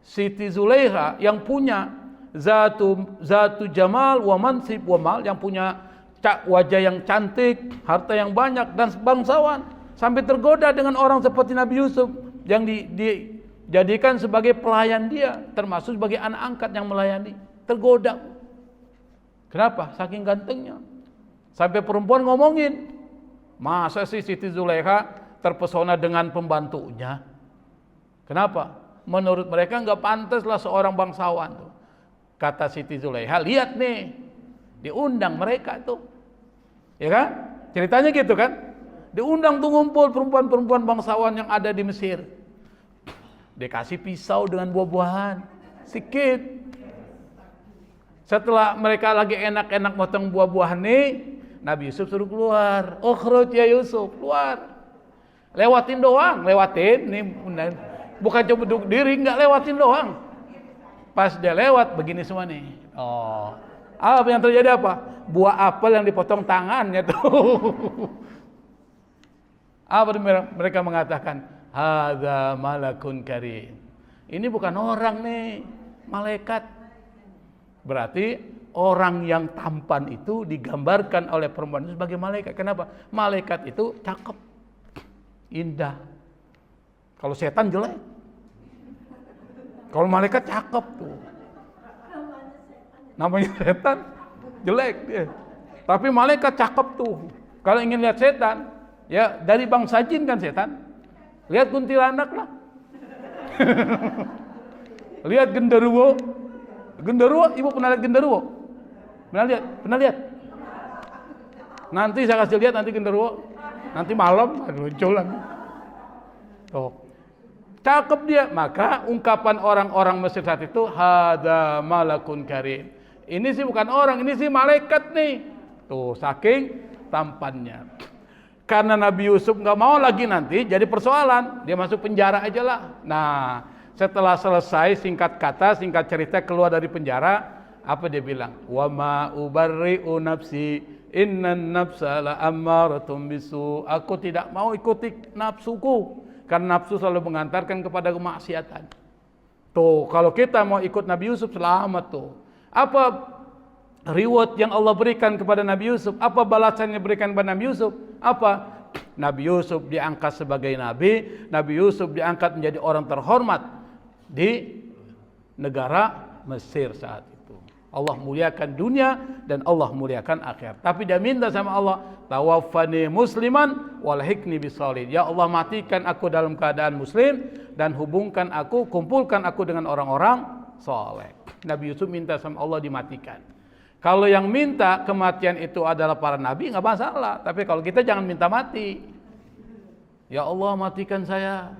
Siti Zulaiha yang punya zatu jamal wa mansib wa mal, yang punya wajah yang cantik, harta yang banyak dan bangsawan, sampai tergoda dengan orang seperti Nabi Yusuf yang dijadikan sebagai pelayan dia, termasuk sebagai anak angkat yang melayani. Tergoda. Kenapa? Saking gantengnya. Sampai perempuan ngomongin, masa sih Siti Zulaiha terpesona dengan pembantunya? Kenapa? Menurut mereka nggak pantaslah seorang bangsawan tuh. Kata Siti Zulaiha, lihat nih, diundang mereka tuh, ya kan? Ceritanya gitu kan? Diundang tuh ngumpul perempuan-perempuan bangsawan yang ada di Mesir. Dikasih pisau dengan buah-buahan, sikit. Setelah mereka lagi enak-enak motong buah-buahan nih, Nabi Yusuf suruh keluar. Ukhruj ya Yusuf, keluar. Lewatin doang, lewatin. Nih, bukan cuma duduk diri, nggak lewatin doang. Pas dia lewat, begini semua nih. Oh, apa yang terjadi apa? Buah apel yang dipotong tangannya tuh. Apa mereka mengatakan? Hadza malakun karim. Ini bukan orang nih, malaikat. Berarti orang yang tampan itu digambarkan oleh perempuan itu sebagai malaikat. Kenapa? Malaikat itu cakep, indah. Kalau setan jelek. Kalau malaikat cakep tuh. Namanya setan jelek dia. Tapi malaikat cakep tuh. Kalau ingin lihat setan, ya dari bangsa jin kan setan. Lihat kuntilanak lah. Lihat genderuwo. Genderuwo, ibu pernah lihat genderuwo? Pernah lihat? Pernah lihat? Nanti saya kasih lihat nanti genderuwo. Nanti malam muncul lagi. Tuh. Cakep dia. Maka ungkapan orang-orang Mesir saat itu, hadza malakun karim. Ini sih bukan orang, ini sih malaikat nih. Tuh, saking tampannya. Karena Nabi Yusuf nggak mau lagi nanti jadi persoalan, dia masuk penjara aja lah. Nah, setelah selesai singkat kata, singkat cerita keluar dari penjara, apa dia bilang? Wa ma ubarri'u nafsi innan nafsa la ammaratun bisu. Aku tidak mau ikuti nafsuku, karena nafsu selalu mengantarkan kepada kemaksiatan. Tuh, kalau kita mau ikut Nabi Yusuf selamat tuh. Apa reward yang Allah berikan kepada Nabi Yusuf? Apa balasan yang diberikan kepada Nabi Yusuf? Apa? Nabi Yusuf diangkat sebagai nabi, Nabi Yusuf diangkat menjadi orang terhormat di negara Mesir saat itu. Allah muliakan dunia dan Allah muliakan akhirat. Tapi dia minta sama Allah, tawaffani musliman walhiqni bisalihin. Ya Allah, matikan aku dalam keadaan muslim dan hubungkan aku, kumpulkan aku dengan orang-orang saleh. Nabi Yusuf minta sama Allah dimatikan. Kalau yang minta kematian itu adalah para nabi, nggak masalah. Tapi kalau kita jangan minta mati. Ya Allah, matikan saya.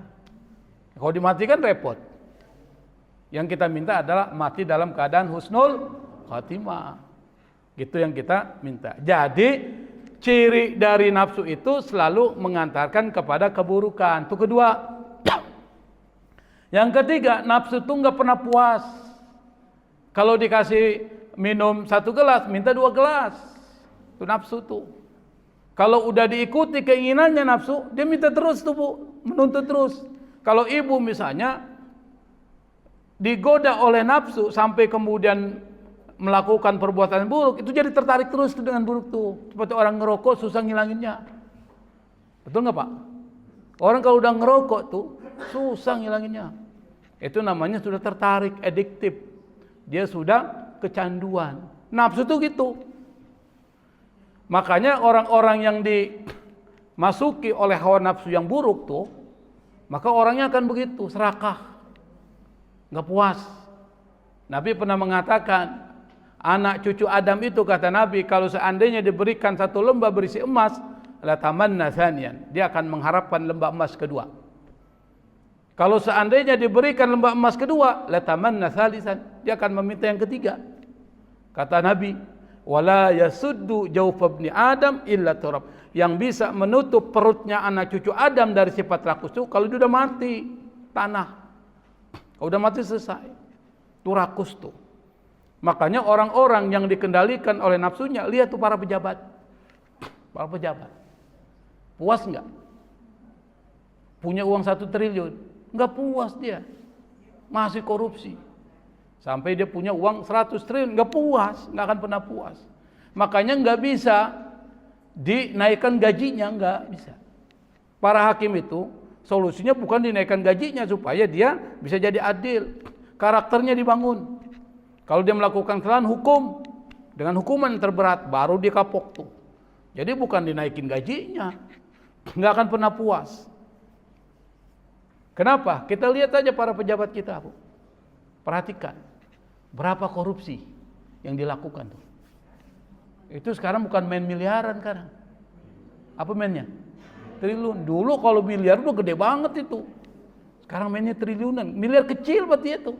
Kalau dimatikan repot. Yang kita minta adalah mati dalam keadaan husnul khatimah. Gitu yang kita minta. Jadi ciri dari nafsu itu selalu mengantarkan kepada keburukan. Itu kedua. Yang ketiga, nafsu itu nggak pernah puas. Kalau dikasih minum 1 gelas, minta 2 gelas. Itu nafsu tuh. Kalau udah diikuti keinginannya nafsu, dia minta terus tuh Bu, menuntut terus. Kalau ibu misalnya digoda oleh nafsu sampai kemudian melakukan perbuatan buruk, itu jadi tertarik terus tuh dengan buruk tuh. Seperti orang ngerokok susah ngilanginnya. Betul nggak Pak? Orang kalau udah ngerokok tuh susah ngilanginnya. Itu namanya sudah tertarik, adiktif. Dia sudah kecanduan. Nafsu tuh gitu. Makanya orang-orang yang dimasuki oleh hawa nafsu yang buruk tuh, maka orangnya akan begitu, serakah, nggak puas. Nabi pernah mengatakan, anak cucu Adam itu kata Nabi, kalau seandainya diberikan 1 lembah berisi emas, la tamanna thaniyan, dia akan mengharapkan lembah emas kedua. Kalau seandainya diberikan lembah emas kedua, la tamanna thalitsan, dia akan meminta yang ketiga. Kata Nabi, wala yasuddu jawfa ibni Adam illa turab. Yang bisa menutup perutnya anak cucu Adam dari sifat rakus itu kalau dia udah mati, tanah. Kalau udah mati selesai. Itu rakus tuh. Makanya orang-orang yang dikendalikan oleh nafsunya, lihat tuh para pejabat. Para pejabat. Puas enggak? Punya uang 1 triliun, enggak puas dia. masih korupsi. Sampai dia punya uang 100 triliun, nggak puas, nggak akan pernah puas. Makanya nggak bisa dinaikkan gajinya, nggak bisa. Para hakim itu solusinya bukan dinaikkan gajinya supaya dia bisa jadi adil, karakternya dibangun. Kalau dia melakukan kesalahan, hukum dengan hukuman terberat, baru dia kapok tuh. Jadi bukan dinaikin gajinya, nggak akan pernah puas. Kenapa? Kita lihat aja para pejabat kita, Bu. Perhatikan berapa korupsi yang dilakukan tuh. Itu sekarang bukan main miliaran sekarang. Apa mainnya? Triliun. Dulu kalau miliar itu gede banget itu. Sekarang mainnya triliunan. Miliar kecil berarti itu.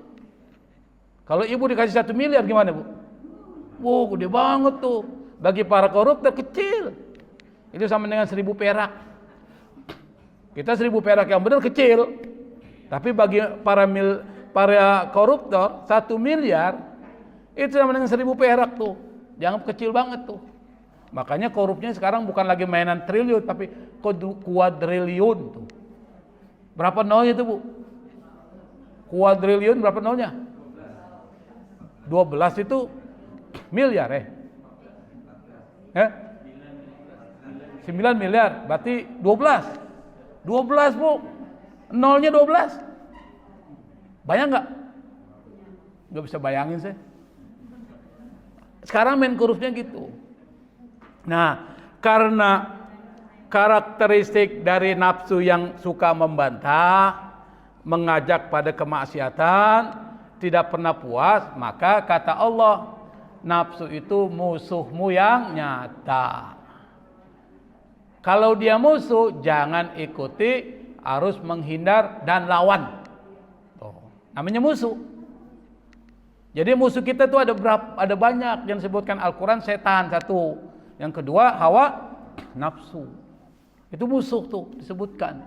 Kalau ibu dikasih 1 miliar gimana, Bu? Wow, gede banget tuh. Bagi para koruptor kecil. Itu sama dengan 1.000 perak. Kita 1.000 perak yang benar kecil. Tapi bagi para koruptor 1 miliar itu sama dengan 1.000 perak tuh. Dianggap kecil banget tuh. Makanya korupnya sekarang bukan lagi mainan triliun tapi kuadriliun tuh. Berapa nolnya itu, Bu? Kuadriliun berapa nolnya? 12 itu miliar 9 miliar berarti 12. 12, Bu. Nolnya 12. Bayang nggak? Nggak bisa bayangin saya. Sekarang main korupsinya gitu. Nah, karena karakteristik dari nafsu yang suka membantah, mengajak pada kemaksiatan, tidak pernah puas, maka kata Allah, nafsu itu musuhmu yang nyata. Kalau dia musuh, jangan ikuti, harus menghindar dan lawan. Tuh, namanya musuh. Jadi musuh kita itu ada banyak yang disebutkan Al-Quran, setan satu. Yang kedua hawa nafsu. Itu musuh tuh disebutkan.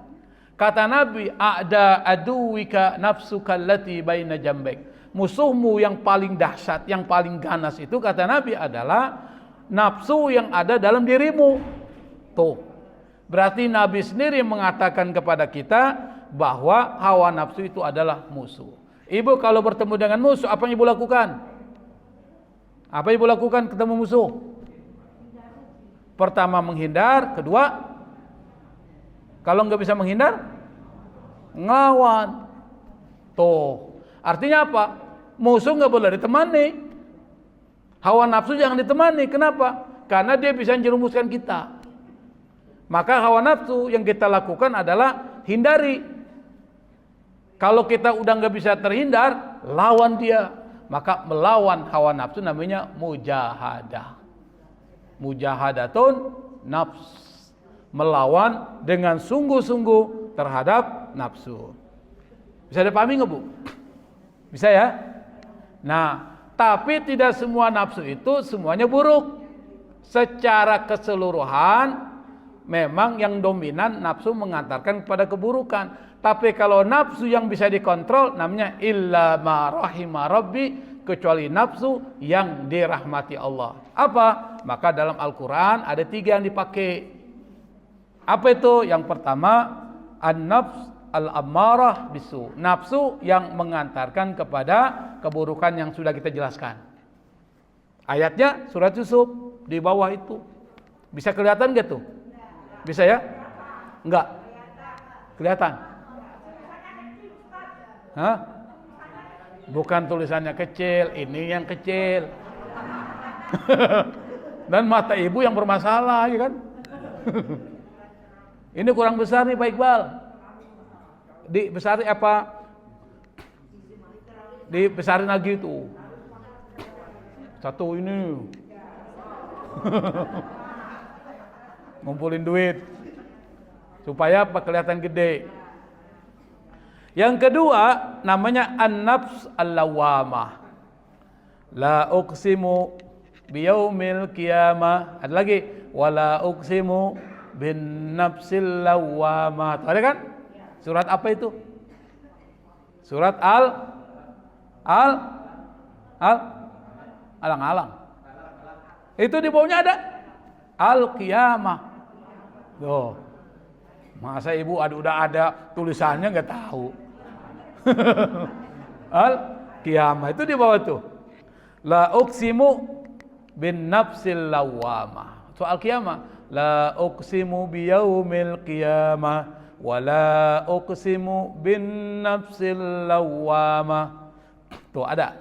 Kata Nabi, "A'da aduwika nafsuka allati baina jambek." Musuhmu yang paling dahsyat, yang paling ganas itu kata Nabi adalah nafsu yang ada dalam dirimu. Tuh. Berarti Nabi sendiri mengatakan kepada kita bahwa hawa nafsu itu adalah musuh. Ibu kalau bertemu dengan musuh, apa yang ibu lakukan? Apa yang ibu lakukan ketemu musuh? Pertama menghindar, kedua kalau nggak bisa menghindar, ngelawan. Tuh, artinya apa? Musuh nggak boleh ditemani. Hawa nafsu jangan ditemani. Kenapa? Karena dia bisa menjerumuskan kita. Maka hawa nafsu yang kita lakukan adalah hindari. Kalau kita udah nggak bisa terhindar, lawan dia. Maka melawan hawa nafsu namanya mujahadah. Mujahadatun nafs. Melawan dengan sungguh-sungguh terhadap nafsu. Bisa dipahami nggak, Bu? Bisa ya? Nah, tapi tidak semua nafsu itu semuanya buruk. Secara keseluruhan memang yang dominan nafsu mengantarkan kepada keburukan. Tapi kalau nafsu yang bisa dikontrol namanya illa ma rahima rabbi, kecuali nafsu yang dirahmati Allah. Apa? Maka dalam Al-Quran ada 3 yang dipakai. Apa itu? Yang pertama, an-nafs al-ammarah bisu. Nafsu yang mengantarkan kepada keburukan yang sudah kita jelaskan. Ayatnya surat Yusuf di bawah itu. Bisa kelihatan gak tuh? Bisa ya? Enggak? Kelihatan? Hah? Bukan tulisannya kecil, ini yang kecil. Dan mata ibu yang bermasalah, ya kan? Ini kurang besar nih Pak Iqbal. Dibesarin apa? Dibesarin lagi tuh. Satu ini. Ngumpulin duit supaya apa? Kelihatan gede. Yang kedua namanya an-nafs al-lawamah. La uqsimu biyaumil qiyamah. Ada lagi, wala uqsimu bin nafsil lawamah. Ada kan? Surat apa itu? Surat Alang-alang. Itu di bawahnya ada Al-Qiyamah. Tuh. Masa ibu udah ada tulisannya nggak tahu. al-qiyamah. Itu di bawah tuh. La uqsimu bin nafsil lawamah. Soal kiamat. La uqsimu biyaumil qiyamah wa la uqsimu bin nafsil lawamah. Tuh ada.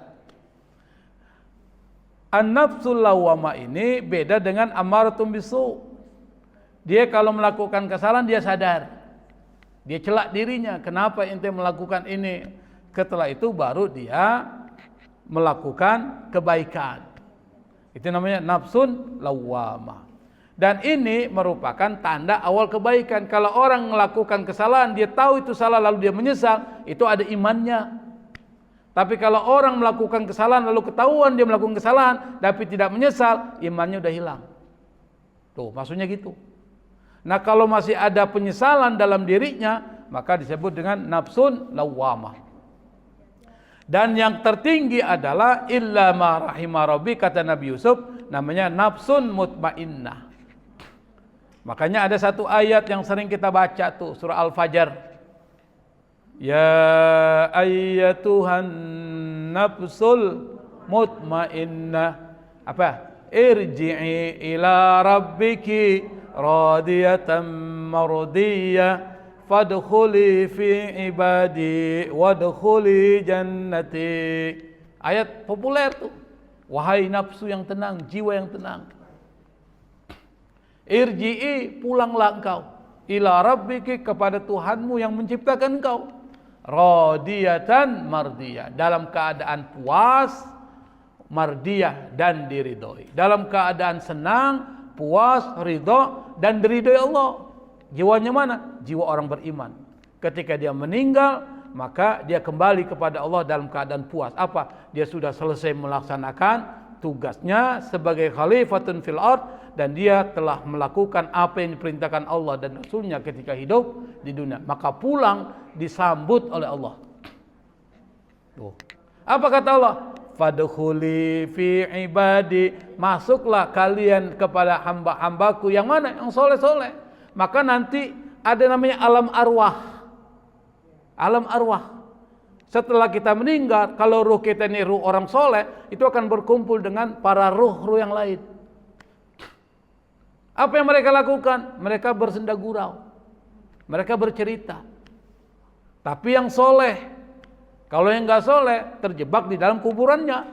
An-nafsul lawamah ini beda dengan amaratum bisu. Dia kalau melakukan kesalahan dia sadar. Dia celak dirinya, kenapa ente melakukan ini? Setelah itu baru dia melakukan kebaikan. Itu namanya nafsun lawamah. Dan ini merupakan tanda awal kebaikan. Kalau orang melakukan kesalahan, dia tahu itu salah lalu dia menyesal, itu ada imannya. Tapi kalau orang melakukan kesalahan lalu ketahuan dia melakukan kesalahan tapi tidak menyesal, imannya udah hilang. Tuh, maksudnya gitu. Nah, kalau masih ada penyesalan dalam dirinya, maka disebut dengan nafsun lawamah. Dan yang tertinggi adalah illa ma rahima rabbi, kata Nabi Yusuf, namanya nafsun mutmainnah. Makanya ada satu ayat yang sering kita baca tuh, surah Al-Fajr. Ya ayyatuhan nafsul mutmainnah. Apa? Irji'i ila rabbiki radiyatan mardiyah fadkhuli fi ibadi wadkhuli jannati. Ayat populer tuh. Wahai nafsu yang tenang, jiwa yang tenang. Irji'i, pulanglah engkau ila rabbiki, kepada Tuhanmu yang menciptakan engkau. Radiyatan mardiyah, dalam keadaan puas, mardiyah dan diridhoi. Dalam keadaan senang, puas, ridho dan diridhoi Allah. Jiwanya mana? Jiwa orang beriman. Ketika dia meninggal, maka dia kembali kepada Allah dalam keadaan puas. Apa? Dia sudah selesai melaksanakan tugasnya sebagai khalifatun fil ard, dan dia telah melakukan apa yang diperintahkan Allah dan Rasulnya ketika hidup di dunia. Maka pulang disambut oleh Allah. Tuh. Apa kata Allah? Fadkhuli fi ibadi, masuklah kalian kepada hamba-hambaku yang mana? Yang soleh-soleh. Maka nanti ada namanya alam arwah. Alam arwah. Setelah kita meninggal, kalau ruh kita ini ruh orang soleh, itu akan berkumpul dengan para ruh-ruh yang lain. Apa yang mereka lakukan? Mereka bersenda gurau. Mereka bercerita. Tapi yang soleh, kalau yang enggak soleh, terjebak di dalam kuburannya,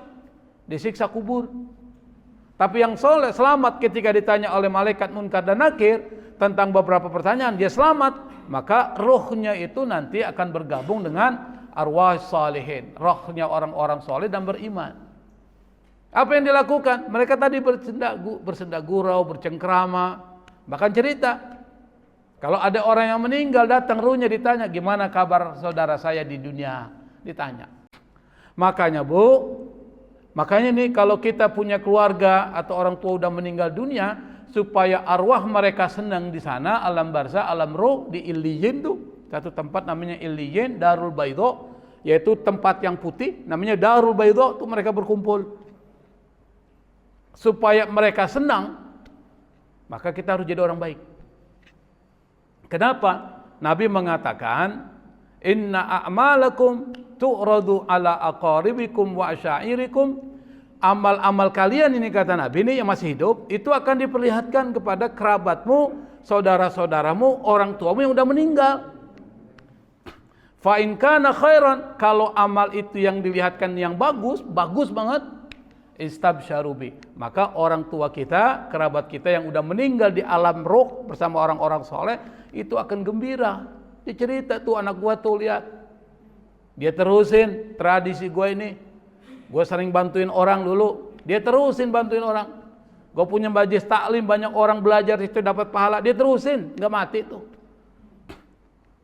disiksa kubur. Tapi yang soleh selamat ketika ditanya oleh malaikat Munkar dan Nakir tentang beberapa pertanyaan, dia selamat. Maka ruhnya itu nanti akan bergabung dengan arwah salihin, rohnya orang-orang soleh dan beriman. Apa yang dilakukan? Mereka tadi bersenda gurau, bercengkrama, bahkan cerita. Kalau ada orang yang meninggal datang ruhnya ditanya, gimana kabar saudara saya di dunia? Ditanya. Makanya nih kalau kita punya keluarga atau orang tua udah meninggal dunia, supaya arwah mereka senang di sana, alam barzah, alam ruh, di Illiyin tuh. Satu tempat namanya Illiyin, Darul Baydha, yaitu tempat yang putih, namanya Darul Baydha, tuh mereka berkumpul. Supaya mereka senang, maka kita harus jadi orang baik. Kenapa? Nabi mengatakan, inna a'malakum tu'radu ala aqaribikum wa asyairikum. Amal-amal kalian ini, kata Nabi ini yang masih hidup, itu akan diperlihatkan kepada kerabatmu, saudara-saudaramu, orang tuamu yang sudah meninggal. Fa in kana khairan, kalau amal itu yang dilihatkan yang bagus, bagus banget, istabsyarubi, maka orang tua kita, kerabat kita yang udah meninggal di alam roh bersama orang-orang soleh, itu akan gembira. Dia cerita tuh, anak gua tuh lihat, dia terusin tradisi gua ini. Gua sering bantuin orang dulu, dia terusin bantuin orang. Gua punya majlis taklim, banyak orang belajar itu dapat pahala, dia terusin, nggak mati tuh.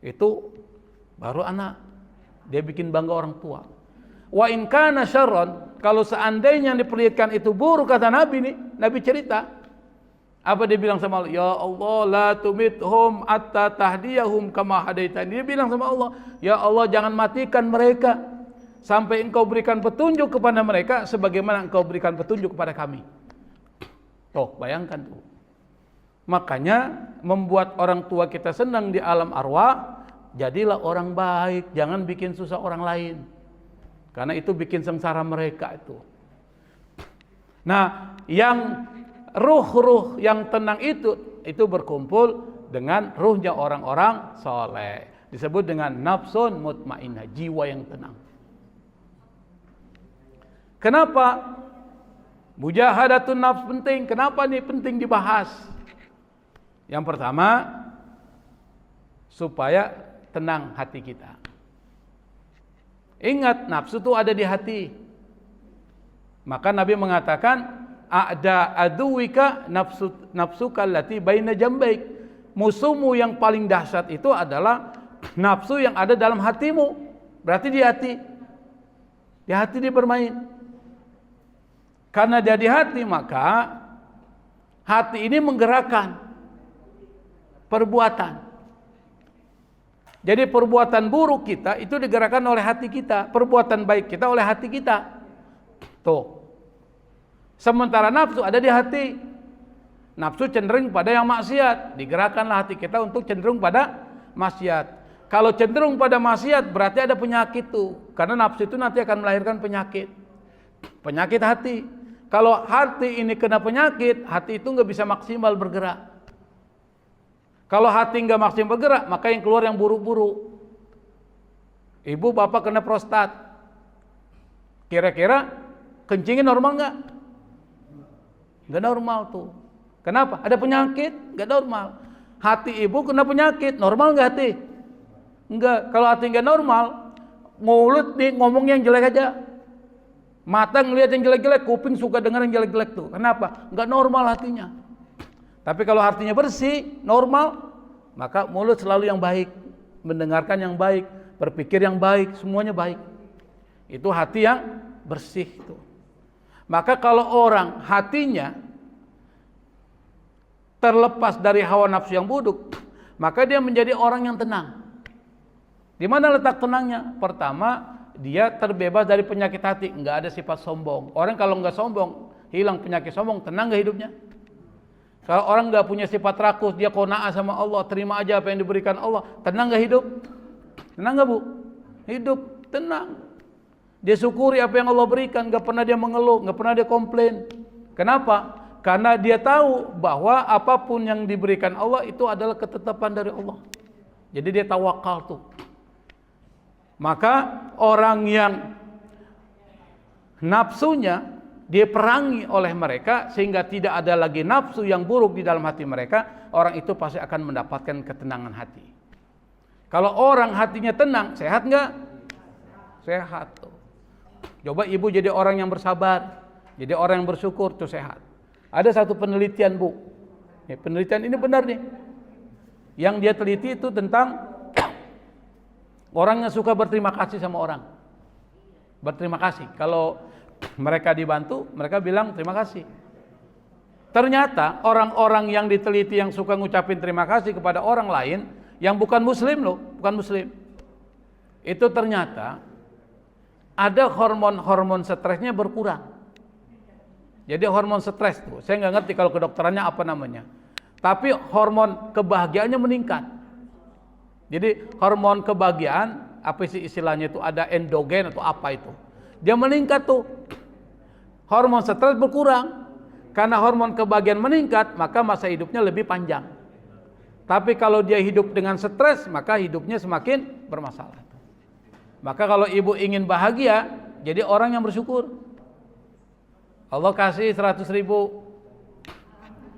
Itu baru anak, dia bikin bangga orang tua. Wa in kana syarran, kalau seandainya yang diperlihatkan itu buruk, kata Nabi nih, Nabi cerita. Apa dia bilang sama Allah? Ya Allah, la tumithum atta tahdiyahum kama hadaitani. Dia bilang sama Allah, ya Allah jangan matikan mereka sampai engkau berikan petunjuk kepada mereka sebagaimana engkau berikan petunjuk kepada kami. Tuh, bayangkan tuh. Makanya membuat orang tua kita senang di alam arwah, jadilah orang baik, jangan bikin susah orang lain. Karena itu bikin sengsara mereka itu. Nah, yang ruh-ruh yang tenang itu berkumpul dengan ruhnya orang-orang soleh. Disebut dengan nafsun mutmainnah, jiwa yang tenang. Kenapa mujahadatun nafs penting? Kenapa ini penting dibahas? Yang pertama, supaya tenang hati kita. Ingat, nafsu itu ada di hati. Maka Nabi mengatakan, a'da aduwika nafsuka allati baina jambaik. Musuhmu yang paling dahsyat itu adalah nafsu yang ada dalam hatimu. Berarti di hati. Di hati dia bermain. Karena dia di hati, maka hati ini menggerakkan perbuatan. Jadi perbuatan buruk kita itu digerakkan oleh hati kita, perbuatan baik kita oleh hati kita. Tuh. Sementara nafsu ada di hati. Nafsu cenderung pada yang maksiat, digerakkanlah hati kita untuk cenderung pada maksiat. Kalau cenderung pada maksiat berarti ada penyakit tuh. Karena nafsu itu nanti akan melahirkan penyakit. Penyakit hati. Kalau hati ini kena penyakit, hati itu nggak bisa maksimal bergerak. Kalau hati nggak maksimal bergerak, maka yang keluar yang buruk-buruk. Ibu bapak kena prostat, kira-kira kencingin normal nggak? Nggak normal tuh. Kenapa? Ada penyakit, nggak normal. Hati ibu kena penyakit, normal nggak hati? Enggak. Kalau hati nggak normal, mulut nih ngomong yang jelek aja, mata ngelihat yang jelek-jelek, kuping suka dengar yang jelek-jelek tuh. Kenapa? Nggak normal hatinya. Tapi kalau hatinya bersih, normal, maka mulut selalu yang baik, mendengarkan yang baik, berpikir yang baik, semuanya baik. Itu hati yang bersih itu. Maka kalau orang hatinya terlepas dari hawa nafsu yang buruk, maka dia menjadi orang yang tenang. Di mana letak tenangnya? Pertama, dia terbebas dari penyakit hati, nggak ada sifat sombong. Orang kalau nggak sombong, hilang penyakit sombong, tenang nggak hidupnya? Kalau orang nggak punya sifat rakus, dia qanaah sama Allah, terima aja apa yang diberikan Allah, tenang nggak hidup? Tenang nggak bu? Hidup tenang. Dia syukuri apa yang Allah berikan, nggak pernah dia mengeluh, nggak pernah dia komplain. Kenapa? Karena dia tahu bahwa apapun yang diberikan Allah itu adalah ketetapan dari Allah. Jadi dia tawakal tuh. Maka orang yang nafsunya dia perangi oleh mereka sehingga tidak ada lagi nafsu yang buruk di dalam hati mereka, orang itu pasti akan mendapatkan ketenangan hati. Kalau orang hatinya tenang, sehat nggak? Sehat tuh. Coba ibu jadi orang yang bersabar, jadi orang yang bersyukur, tuh sehat. Ada satu penelitian bu, penelitian ini benar nih, yang dia teliti itu tentang orang yang suka berterima kasih sama orang. Berterima kasih. Kalau mereka dibantu, mereka bilang terima kasih. Ternyata orang-orang yang diteliti yang suka ngucapin terima kasih kepada orang lain yang bukan muslim loh, bukan muslim. Itu ternyata ada hormon-hormon stresnya berkurang. Jadi hormon stres tuh, saya nggak ngerti kalau kedokterannya apa namanya. Tapi hormon kebahagiaannya meningkat. Jadi hormon kebahagiaan, apa sih istilahnya itu, ada endogen atau apa itu. Dia meningkat tuh. Hormon stres berkurang. Karena hormon kebahagiaan meningkat, maka masa hidupnya lebih panjang. Tapi kalau dia hidup dengan stres, maka hidupnya semakin bermasalah. Maka kalau ibu ingin bahagia, jadi orang yang bersyukur. Allah kasih 100.000.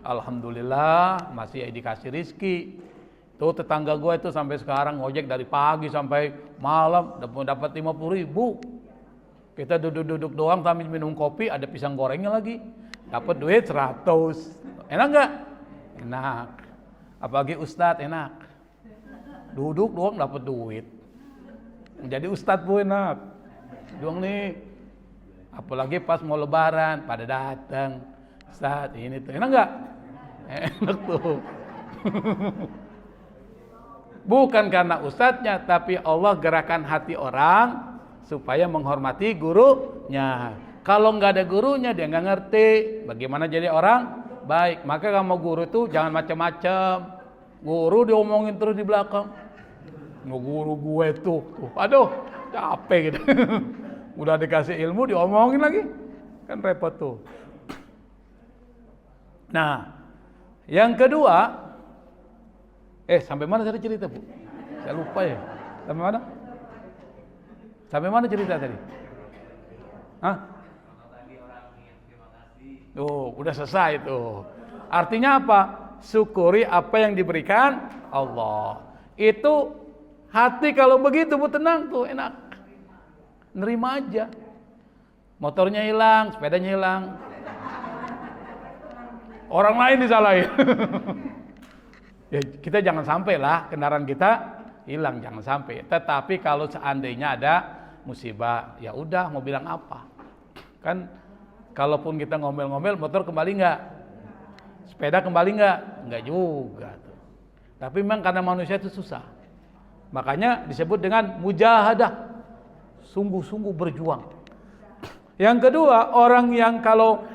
Alhamdulillah masih dikasih rizki. Tuh tetangga gue itu sampai sekarang ngojek dari pagi sampai malam dapat 50.000. Kita duduk-duduk doang sambil minum kopi, ada pisang gorengnya lagi, dapat duit 100. Enak nggak? Enak. Apalagi ustadz enak. Duduk doang dapat duit. Jadi ustadz bu enak. Doang nih. Apalagi pas mau lebaran pada datang. Ustadz ini tuh enak nggak? Enak tuh. Bukan karena ustadznya, tapi Allah gerakan hati orang supaya menghormati gurunya. Kalau nggak ada gurunya, dia nggak ngerti bagaimana jadi orang baik. Maka kalau mau guru tuh jangan macam-macam. Guru diomongin terus di belakang. Mau guru gue tuh, aduh capek gitu. Udah dikasih ilmu diomongin lagi. Kan repot tuh. Nah, yang kedua, sampai mana tadi cerita, Bu? Saya lupa ya. Sampai mana? Sampai mana cerita tadi? Hah? Tuh, udah selesai tuh. Artinya apa? Syukuri apa yang diberikan Allah. Itu hati kalau begitu, Bu, tenang tuh, enak. Nerima aja. Motornya hilang, sepedanya hilang. Orang lain disalahin. Ya, kita jangan sampai lah kendaraan kita hilang, jangan sampai. Tetapi kalau seandainya ada musibah, ya udah, mau bilang apa? Kan kalaupun kita ngomel-ngomel, motor kembali nggak? Sepeda kembali nggak? Nggak juga tuh. Tapi memang karena manusia itu susah. Makanya disebut dengan mujahadah. Sungguh-sungguh berjuang. Yang kedua, orang yang kalau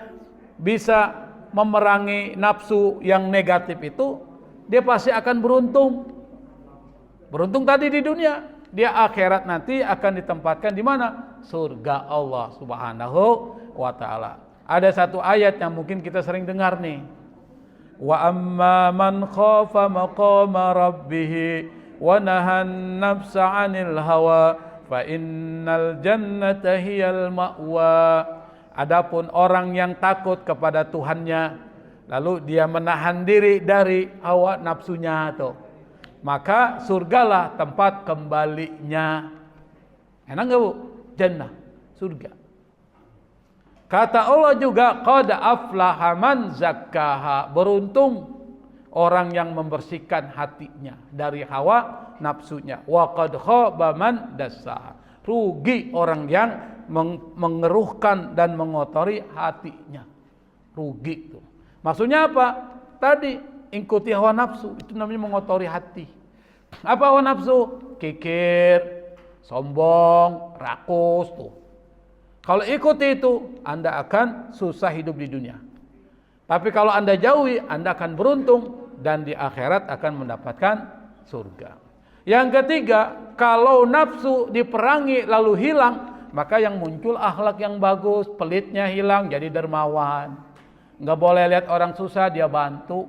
bisa memerangi nafsu yang negatif itu, dia pasti akan beruntung. Beruntung tadi di dunia, dia akhirat nanti akan ditempatkan di mana? Surga Allah Subhanahu wa taala. Ada satu ayat yang mungkin kita sering dengar nih. Wa amma man khafa maqama rabbih wa nahan nafsa 'anil hawa fa innal jannata hiyal ma'wa. Adapun orang yang takut kepada Tuhannya, lalu dia menahan diri dari hawa nafsunya tuh, maka surgalah tempat kembalinya. Enak nggak, Bu? Jannah, surga. Kata Allah juga, qad aflaha man zakkaha. Beruntung orang yang membersihkan hatinya dari hawa nafsunya. Wa qad khaba man dassaha. Rugi orang yang mengeruhkan dan mengotori hatinya. Rugi tuh. Maksudnya apa? Tadi ikuti hawa nafsu, itu namanya mengotori hati. Apa hawa nafsu? Kikir, sombong, rakus tuh. Kalau ikuti itu, Anda akan susah hidup di dunia. Tapi kalau Anda jauhi, Anda akan beruntung dan di akhirat akan mendapatkan surga. Yang ketiga, kalau nafsu diperangi lalu hilang, maka yang muncul akhlak yang bagus, pelitnya hilang, jadi dermawan. Nggak boleh lihat orang susah dia bantu.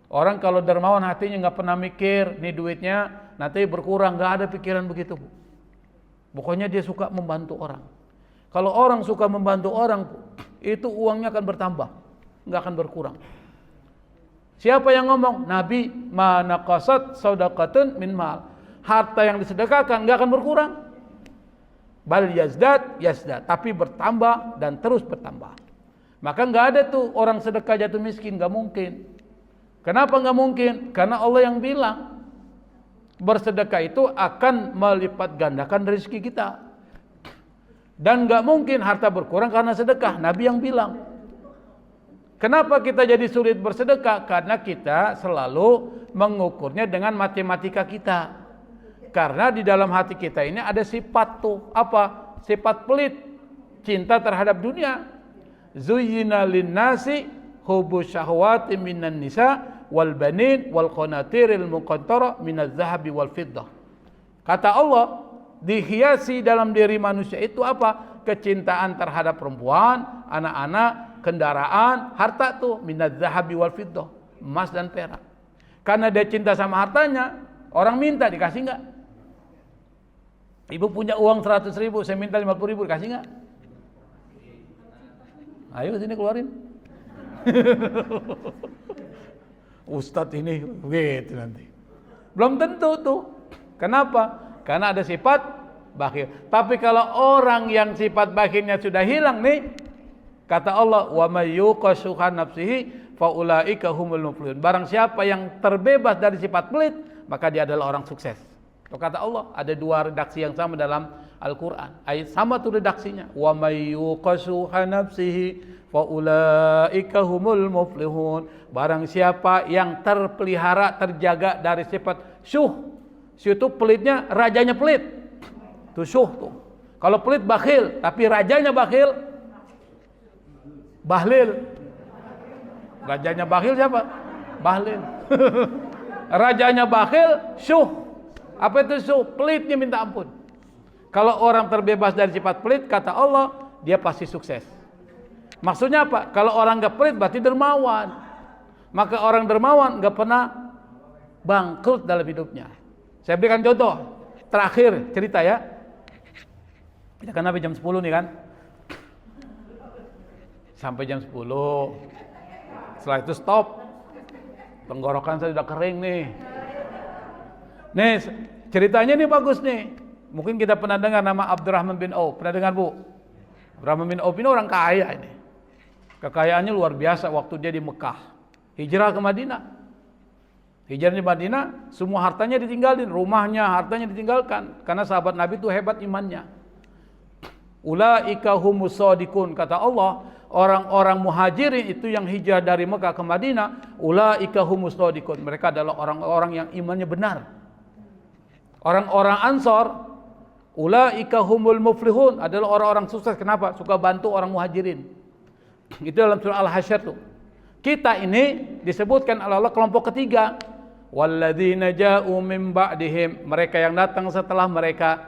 Orang kalau dermawan hatinya nggak pernah mikir, nih duitnya nanti berkurang, nggak ada pikiran begitu, Bu. Pokoknya dia suka membantu orang. Kalau orang suka membantu orang, itu uangnya akan bertambah, nggak akan berkurang. Siapa yang ngomong? Nabi, ma naqasat sadaqatun min mal. Harta yang disedekahkan nggak akan berkurang. Bal yazdad, tapi bertambah dan terus bertambah. Maka nggak ada tuh orang sedekah jatuh miskin, nggak mungkin. Kenapa nggak mungkin? Karena Allah yang bilang bersedekah itu akan melipat gandakan rezeki kita. Dan nggak mungkin harta berkurang karena sedekah. Nabi yang bilang. Kenapa kita jadi sulit bersedekah? Karena kita selalu mengukurnya dengan matematika kita. Karena di dalam hati kita ini ada sifat tuh. Apa? Sifat pelit. Cinta terhadap dunia. Zuyyina linnasi hubbu syahwati minan nisa wal banin wal qanatiril muqantara minaz zahabi wal fiddah. Kata Allah, dihiasi dalam diri manusia itu apa? Kecintaan terhadap perempuan, anak-anak, kendaraan, harta tuh minaz zahabi wal fiddah, emas dan perak. Karena dia cinta sama hartanya, orang minta dikasih enggak? Ibu punya uang 100.000, saya minta 50.000, dikasih enggak? Ayo sini keluarin. Ustadz ini gitu nanti. Belum tentu tuh. Kenapa? Karena ada sifat bakhil. Tapi kalau orang yang sifat bakhilnya sudah hilang nih, kata Allah, wa may yuqashuha nafsihi fa ulaika humul muflihun. Barang siapa yang terbebas dari sifat pelit, maka dia adalah orang sukses. Itu kata Allah. Ada dua redaksi yang sama dalam Al-Quran. Ayat sama tuh redaksinya. Wa may yuqashuha nafsihi fa ulaika humul muflihun. Barang siapa yang terpelihara, terjaga dari sifat syuh. Syuh itu pelitnya, rajanya pelit. Itu syuh tuh. Kalau pelit bakhil, tapi rajanya bakhil, bahlil. Rajanya bakhil siapa? Bahlil. Rajanya bakhil, syuh. Apa itu syuh? Pelitnya minta ampun. Kalau orang terbebas dari sifat pelit, kata Allah, dia pasti sukses. Maksudnya apa? Kalau orang nggak pelit berarti dermawan. Maka orang dermawan nggak pernah bangkrut dalam hidupnya. Saya berikan contoh terakhir cerita ya. Kita kan sampai jam 10 nih kan. Sampai jam 10. Setelah itu stop. Tenggorokan saya sudah kering nih. Nih ceritanya nih bagus nih. Mungkin kita pernah dengar nama Abdurrahman bin Auf. Pernah dengar Bu? Abdurrahman bin Auf ini orang kaya ini. Kekayaannya luar biasa waktu dia di Mekah. Hijrah ke Madinah. Hijrah di Madinah, semua hartanya ditinggalin, rumahnya, hartanya ditinggalkan. Karena sahabat Nabi itu hebat imannya. Ulaika humus shadiqun, kata Allah, orang-orang muhajirin itu yang hijrah dari Mekah ke Madinah, ulaika humus shadiqun. Mereka adalah orang-orang yang imannya benar. Orang-orang Ansor, ulaika humul muflihun, adalah orang-orang sukses. Kenapa? Suka bantu orang muhajirin. Itu dalam surah Al-Hasyr tuh. Kita ini disebutkan oleh Allah kelompok ketiga. Walladzina ja'u min ba'dihim, mereka yang datang setelah mereka.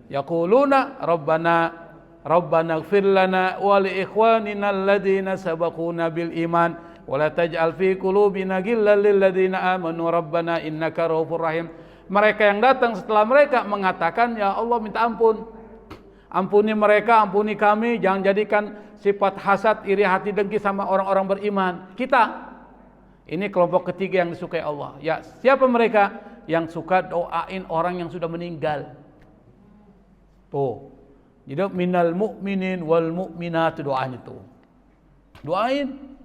Yaquluna Rabbana ighfir lana wa li ikhwanina alladzina sabaquna bil iman wa la taj'al fi qulubina ghillan lil ladzina amanu rabbana innaka ra'ufur rahim. Mereka yang datang setelah mereka mengatakan, ya Allah minta ampun. Ampuni mereka, ampuni kami, jangan jadikan sifat hasad, iri hati, dengki sama orang-orang beriman. Kita ini kelompok ketiga yang disukai Allah. Ya, siapa mereka? Yang suka doain orang yang sudah meninggal. Tuh. Jadi minal mu'minin wal mu'minat, doanya tuh. Doain.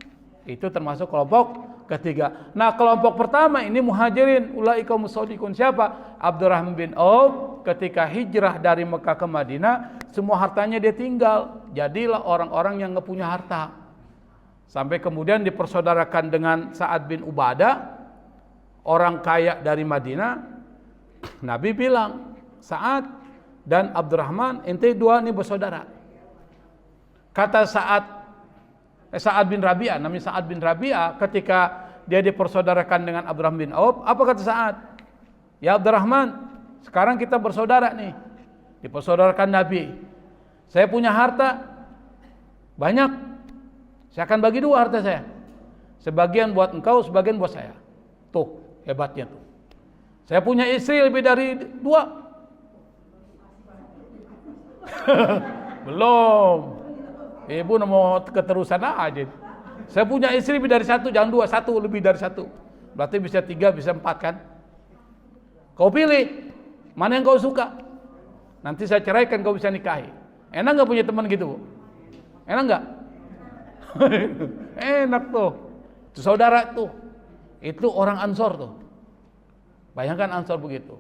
Itu termasuk kelompok ketiga. Nah, kelompok pertama ini muhajirin, ulaika mushadiqun. Siapa? Abdurrahman bin Auf ketika hijrah dari Mekah ke Madinah, semua hartanya dia tinggal. Jadilah orang-orang yang enggak punya harta. Sampai kemudian dipersaudarakan dengan Sa'ad bin Ubadah, orang kaya dari Madinah. Nabi bilang, Sa'ad dan Abdurrahman, ente dua ini bersaudara. Kata Sa'ad bin Rabi'ah, namanya Sa'ad bin Rabi'ah, ketika dia dipersaudarakan dengan Abdurrahman bin Auf, apa kata Sa'ad? Ya Abdurrahman, sekarang kita bersaudara nih, dipersaudarakan Nabi. Saya punya harta banyak, saya akan bagi dua harta saya. Sebagian buat engkau, sebagian buat saya. Tuh, hebatnya tuh. Saya punya istri lebih dari dua. Belum. Ibu mau keterusan aja. Saya punya istri lebih dari satu, jangan dua, satu lebih dari satu. Berarti bisa tiga, bisa empat kan? Kau pilih, mana yang kau suka. Nanti saya ceraikan, kau bisa nikahi. Enak gak punya teman gitu? Enak gak? Enak tuh. Itu saudara tuh. Itu orang Ansor tuh. Bayangkan Ansor begitu.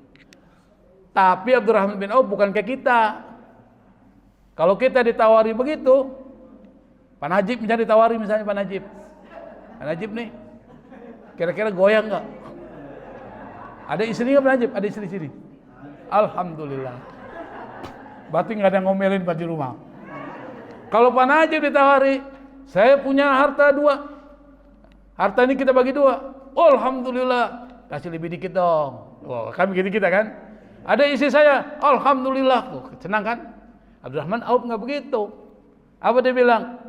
Tapi Abdurrahman bin Auf bukan kayak kita. Kalau kita ditawari begitu, Pak Najib misalnya ditawari, misalnya Pak Najib nih, kira-kira goyang nggak? Ada istri nggak Pak Najib? Ada istri sini. Alhamdulillah. Berarti nggak ada ngomelin Pak di rumah. Kalau Pak Najib ditawari, saya punya harta dua, harta ini kita bagi dua. Oh, alhamdulillah, kasih lebih dikit dong. Wah, kami gitu kita kan. Ada istri saya, alhamdulillah. Senang kan? Abdurrahman Auf nggak begitu. Apa dia bilang?